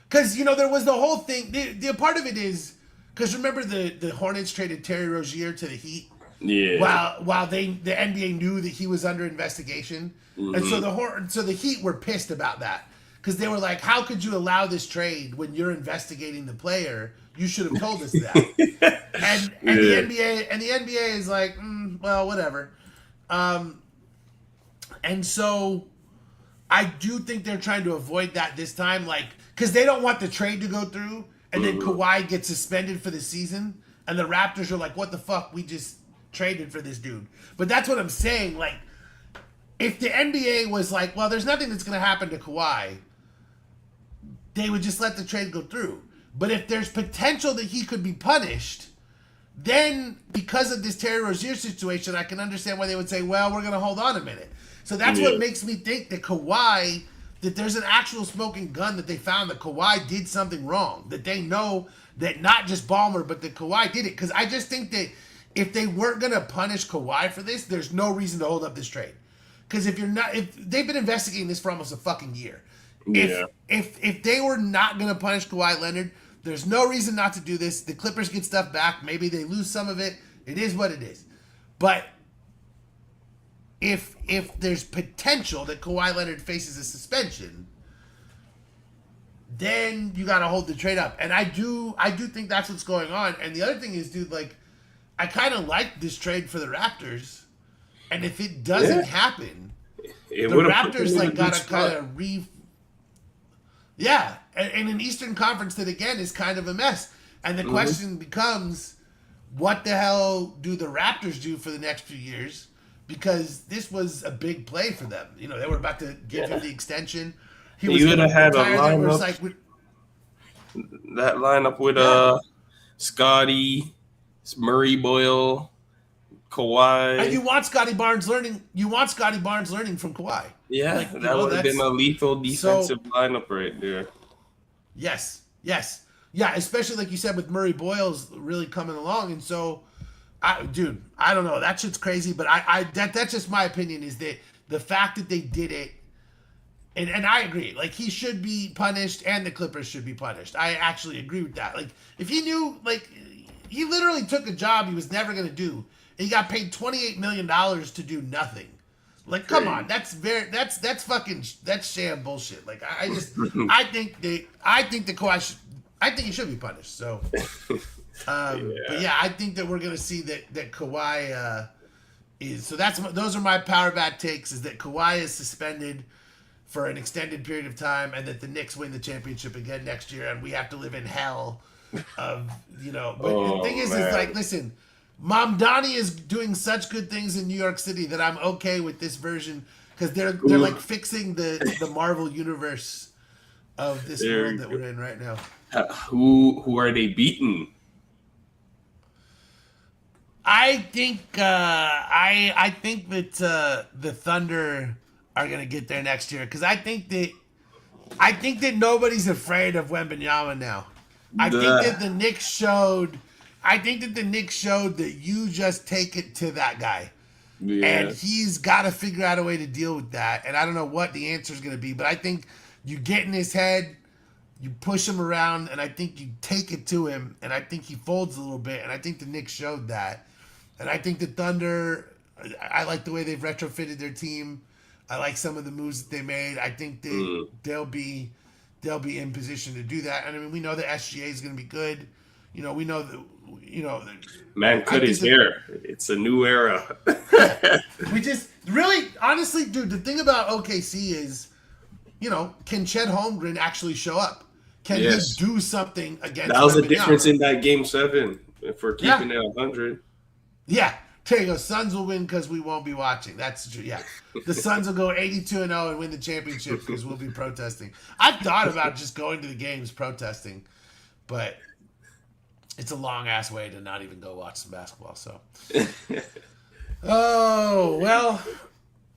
because there was the whole thing. The part of it is because remember the Hornets traded Terry Rozier to the Heat. Yeah. While the NBA knew that he was under investigation, and so the Heat were pissed about that because they were like, "How could you allow this trade when you're investigating the player? You should have told us that." and the NBA is like, well, whatever. And so I do think they're trying to avoid that this time, like, because they don't want the trade to go through, and then Kawhi gets suspended for the season, and the Raptors are like, what the fuck? We just traded for this dude. But that's what I'm saying. Like, if the NBA was like, well, there's nothing that's going to happen to Kawhi, they would just let the trade go through. But if there's potential that he could be punished, then because of this Terry Rozier situation, I can understand why they would say, well, we're going to hold on a minute. So that's what makes me think that Kawhi, that there's an actual smoking gun that they found that Kawhi did something wrong. That they know that not just Ballmer, but that Kawhi did it. Because I just think that if they weren't going to punish Kawhi for this, there's no reason to hold up this trade. Because if they've been investigating this for almost a fucking year. If they were not going to punish Kawhi Leonard, there's no reason not to do this. The Clippers get stuff back. Maybe they lose some of it. It is what it is. But if there's potential that Kawhi Leonard faces a suspension, then you got to hold the trade up. And I do think that's what's going on. And the other thing is, dude, like, I kind of like this trade for the Raptors. And if it doesn't happen, the Raptors like got to kind of and an Eastern Conference that again is kind of a mess. And the question becomes, what the hell do the Raptors do for the next few years? Because this was a big play for them. You know, they were about to give him the extension. He was would have had a lineup. Like, that lineup with Scotty, Murray, Boyle, Kawhi. And you want Scotty Barnes learning. You want Scotty Barnes learning from Kawhi. Yeah, like, that would have been a lethal defensive lineup right there. Yes. Yeah, especially like you said with Murray Boyle's really coming along. And so, I don't know. That shit's crazy. But that's just my opinion, is that the fact that they did it, and I agree. Like, he should be punished and the Clippers should be punished. I actually agree with that. Like, if he knew, like, he literally took a job he was never going to do. And he got paid $28 million to do nothing. Like, come on, that's sham bullshit. Like, I think he should be punished. So, but yeah, I think that we're gonna see that Kawhi is. So those are my power bat takes. Is that Kawhi is suspended for an extended period of time, and that the Knicks win the championship again next year, and we have to live in hell of But the thing is like, listen. Mamdani is doing such good things in New York City that I'm okay with this version, because they're like fixing the Marvel universe of this world that we're in right now. Who are they beating? I think I think that the Thunder are gonna get there next year, because I think that nobody's afraid of Wembanyama now. I think that the Knicks showed that you just take it to that guy. Yeah. And he's got to figure out a way to deal with that. And I don't know what the answer is going to be, but I think you get in his head, you push him around, and I think you take it to him, and I think he folds a little bit, and I think the Knicks showed that. And I think the Thunder, I like the way they've retrofitted their team. I like some of the moves that they made. I think they'll be in position to do that. And I mean, we know that SGA is going to be good. We know that. Man cut his hair. It's a new era. We just really, honestly, dude, the thing about OKC is, can Chet Holmgren actually show up? Can he do something against? That was the difference in that Game 7 for keeping it 100. Yeah. There you go. Suns will win because we won't be watching. That's true. Yeah. The Suns will go 82-0 and win the championship because we'll be protesting. I've thought about just going to the games protesting, but it's a long ass way to not even go watch some basketball. So, oh well,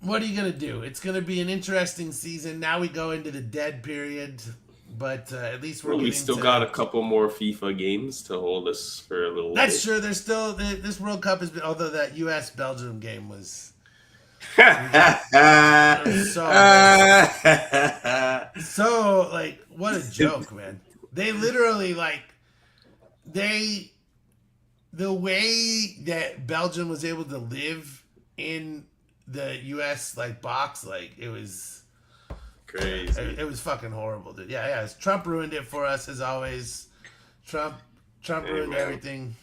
what are you gonna do? It's gonna be an interesting season. Now we go into the dead period, but at least we still got a couple more FIFA games to hold us for a little. That's true. There's still this World Cup has been. Although that U.S. Belgium game was. So like, what a joke, man. They literally like. The way that Belgium was able to live in the U.S. like box, like it was crazy. It was fucking horrible, dude. Yeah. Trump ruined it for us as always. Trump ruined everything.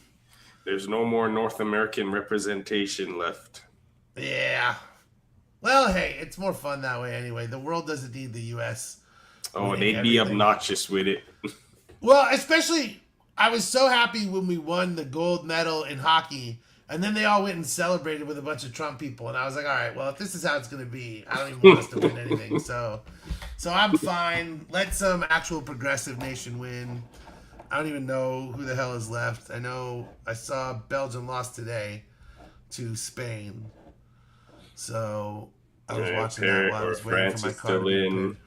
There's no more North American representation left. Yeah. Well, hey, it's more fun that way anyway. The world doesn't need the U.S. Oh, winning they'd be everything. obnoxious with it. Well, especially, I was so happy when we won the gold medal in hockey, and then they all went and celebrated with a bunch of Trump people, and I was like, all right, well, if this is how it's going to be, I don't even want us to win anything. So I'm fine. Let some actual progressive nation win. I don't even know who the hell is left. I know I saw Belgium lost today to Spain. So I was watching that while I was waiting France for my is car to still be in. approved.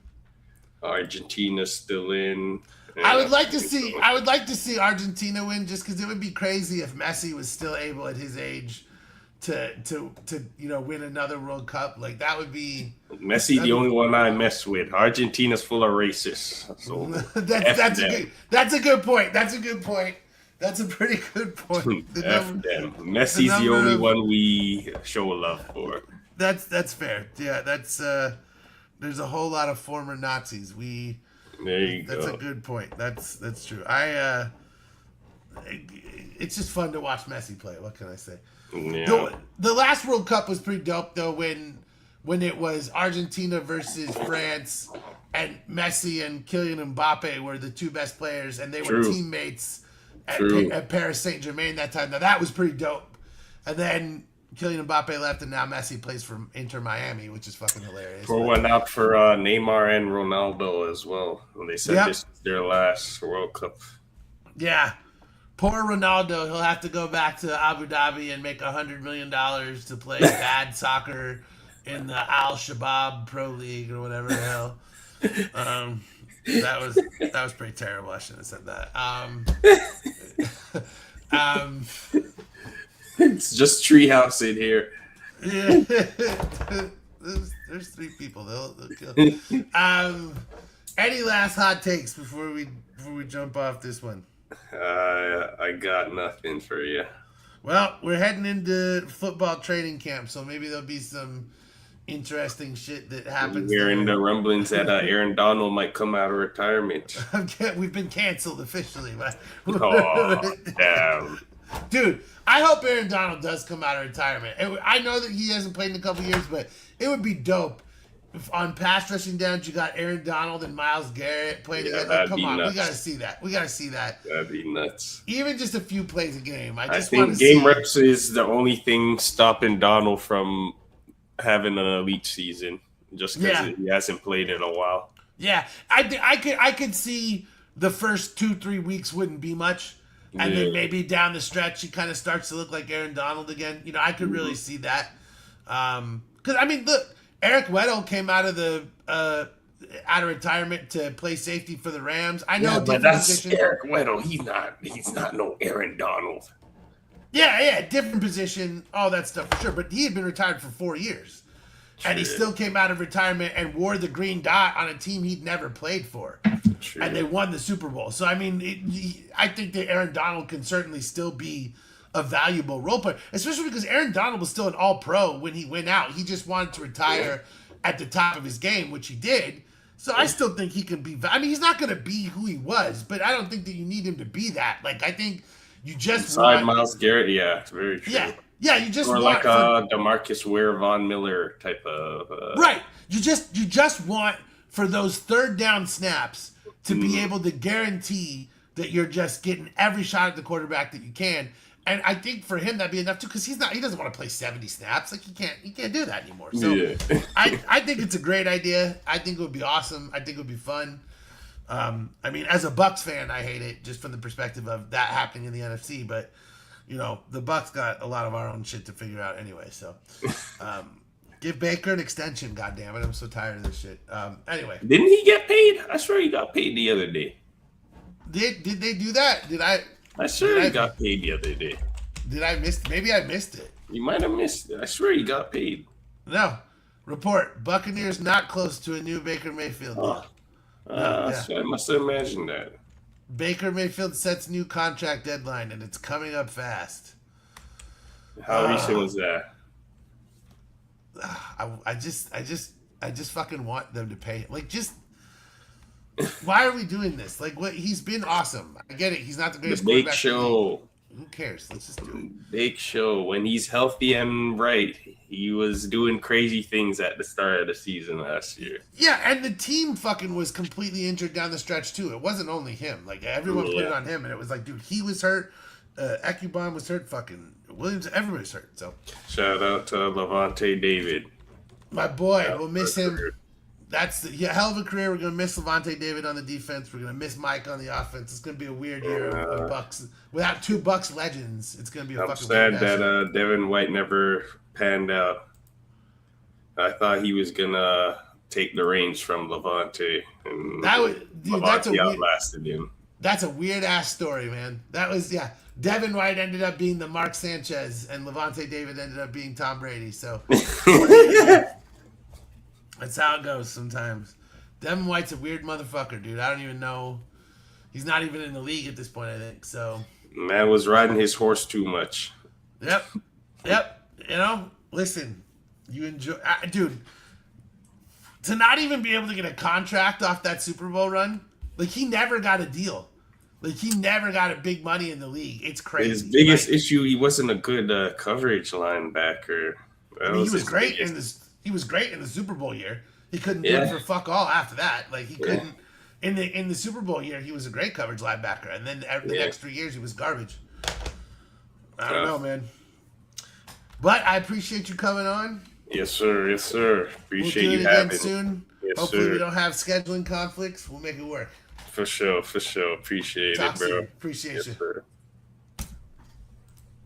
Argentina's still in. I would like to see Argentina win, just because it would be crazy if Messi was still able at his age to win another World Cup. Like that would be Messi, the only one I mess with. Argentina's full of racists. So that's a good point. That's a good point. That's a pretty good point. F them. Messi's the only one we show love for. That's fair. Yeah, that's there's a whole lot of former Nazis. There you That's go. a good point. That's true. It's just fun to watch Messi play. What can I say? Yeah. The last World Cup was pretty dope though when it was Argentina versus France and Messi and Kylian Mbappe were the two best players and they were teammates at Paris Saint-Germain that time. Now that was pretty dope. And then Kylian Mbappe left and now Messi plays for Inter Miami, which is fucking hilarious. Pour one out for Neymar and Ronaldo as well. They said this is their last World Cup. Yeah. Poor Ronaldo. He'll have to go back to Abu Dhabi and make $100 million to play bad soccer in the Al Shabaab Pro League or whatever the hell. That was pretty terrible. I shouldn't have said that. It's just Treehouse in here. Yeah. There's three people. They'll kill. Any last hot takes before we jump off this one? I got nothing for you. Well, we're heading into football training camp, so maybe there'll be some interesting shit that happens. Hearing the rumblings that Aaron Donald might come out of retirement. We've been canceled officially. Oh, damn. Dude, I hope Aaron Donald does come out of retirement. I know that he hasn't played in a couple years, but it would be dope if on pass rushing downs you got Aaron Donald and Myles Garrett playing together. Like, come on, nuts. we gotta see that. That'd be nuts. Even just a few plays a game. I think game reps is the only thing stopping Donald from having an elite season, just because he hasn't played in a while. Yeah, I could see the first 2-3 weeks wouldn't be much. And then maybe down the stretch, he kind of starts to look like Aaron Donald again. You know, I could really see that. Because I mean, look, Eric Weddle came out of retirement to play safety for the Rams. I know, but that's position. Eric Weddle. He's not no Aaron Donald. Yeah, different position, all that stuff for sure. But he had been retired for 4 years, and he still came out of retirement and wore the green dot on a team he'd never played for. True. And they won the Super Bowl. So, I mean, I think that Aaron Donald can certainly still be a valuable role player, especially because Aaron Donald was still an all-pro when he went out. He just wanted to retire at the top of his game, which he did. So I still think he can be – I mean, he's not going to be who he was, but I don't think that you need him to be that. Like, I think you just want – Myles Garrett, yeah, very true. Yeah, you just or want – like a DeMarcus Ware, Von Miller type of right. You just want for those third down snaps – to be able to guarantee that you're just getting every shot at the quarterback that you can. And I think for him that'd be enough too, because he doesn't want to play 70 snaps. Like he can't do that anymore. So I think it's a great idea. I think it would be awesome. I think it would be fun. I mean, as a Bucs fan, I hate it just from the perspective of that happening in the NFC, but you know, the Bucs got a lot of our own shit to figure out anyway. So give Baker an extension, goddammit. I'm so tired of this shit. Anyway. Didn't he get paid? I swear he got paid the other day. Did they do that? I swear he got paid the other day. Did I miss? Maybe I missed it. You might have missed it. I swear he got paid. No. Report. Buccaneers not close to a new Baker Mayfield deal. So I must have imagined that. Baker Mayfield sets new contract deadline, and it's coming up fast. How recent was that? I just fucking want them to pay. Like, just why are we doing this? Like, what? He's been awesome. I get it. He's not the greatest The Bake quarterback. Show. Who cares? Let's just do it. Big Show, when he's healthy and right, he was doing crazy things at the start of the season last year. Yeah, and the team fucking was completely injured down the stretch too. It wasn't only him. Like everyone put it on him, and it was like, dude, he was hurt. Ecubon was hurt. Fucking Williams, everybody's hurt. So shout out to Levante David. my boy, we'll miss him. That's hell of a career. We're gonna miss Levante David on the defense. We're gonna miss Mike on the offense. It's gonna be a weird year of Bucks without two Bucks legends. It's gonna be a I'm fucking sad weird that Devin White never panned out. I thought he was gonna take the reins from Levante, and That was, dude, Levante outlasted him. That's a weird ass story, man. That was Devin White ended up being the Mark Sanchez, and Levante David ended up being Tom Brady. So that's how it goes sometimes. Devin White's a weird motherfucker, dude. I don't even know. He's not even in the league at this point, I think. So Man was riding his horse too much. Yep. You know, listen, you enjoy, dude. To not even be able to get a contract off that Super Bowl run, like he never got a deal. Like he never got a big money in the league. It's crazy. His biggest issue, he wasn't a good coverage linebacker. I mean, he was great in this. He was great in the Super Bowl year. He couldn't do it for fuck all after that. Like he couldn't in the Super Bowl year. He was a great coverage linebacker, and then the next 3 years he was garbage. I don't know, man. But I appreciate you coming on. Yes, sir. Yes, sir. Appreciate we'll do you it again having soon. me. Yes, Hopefully sir. we don't have scheduling conflicts. We'll make it work. For sure. Appreciate Talk it, bro. soon. Appreciate Yes, you. sir.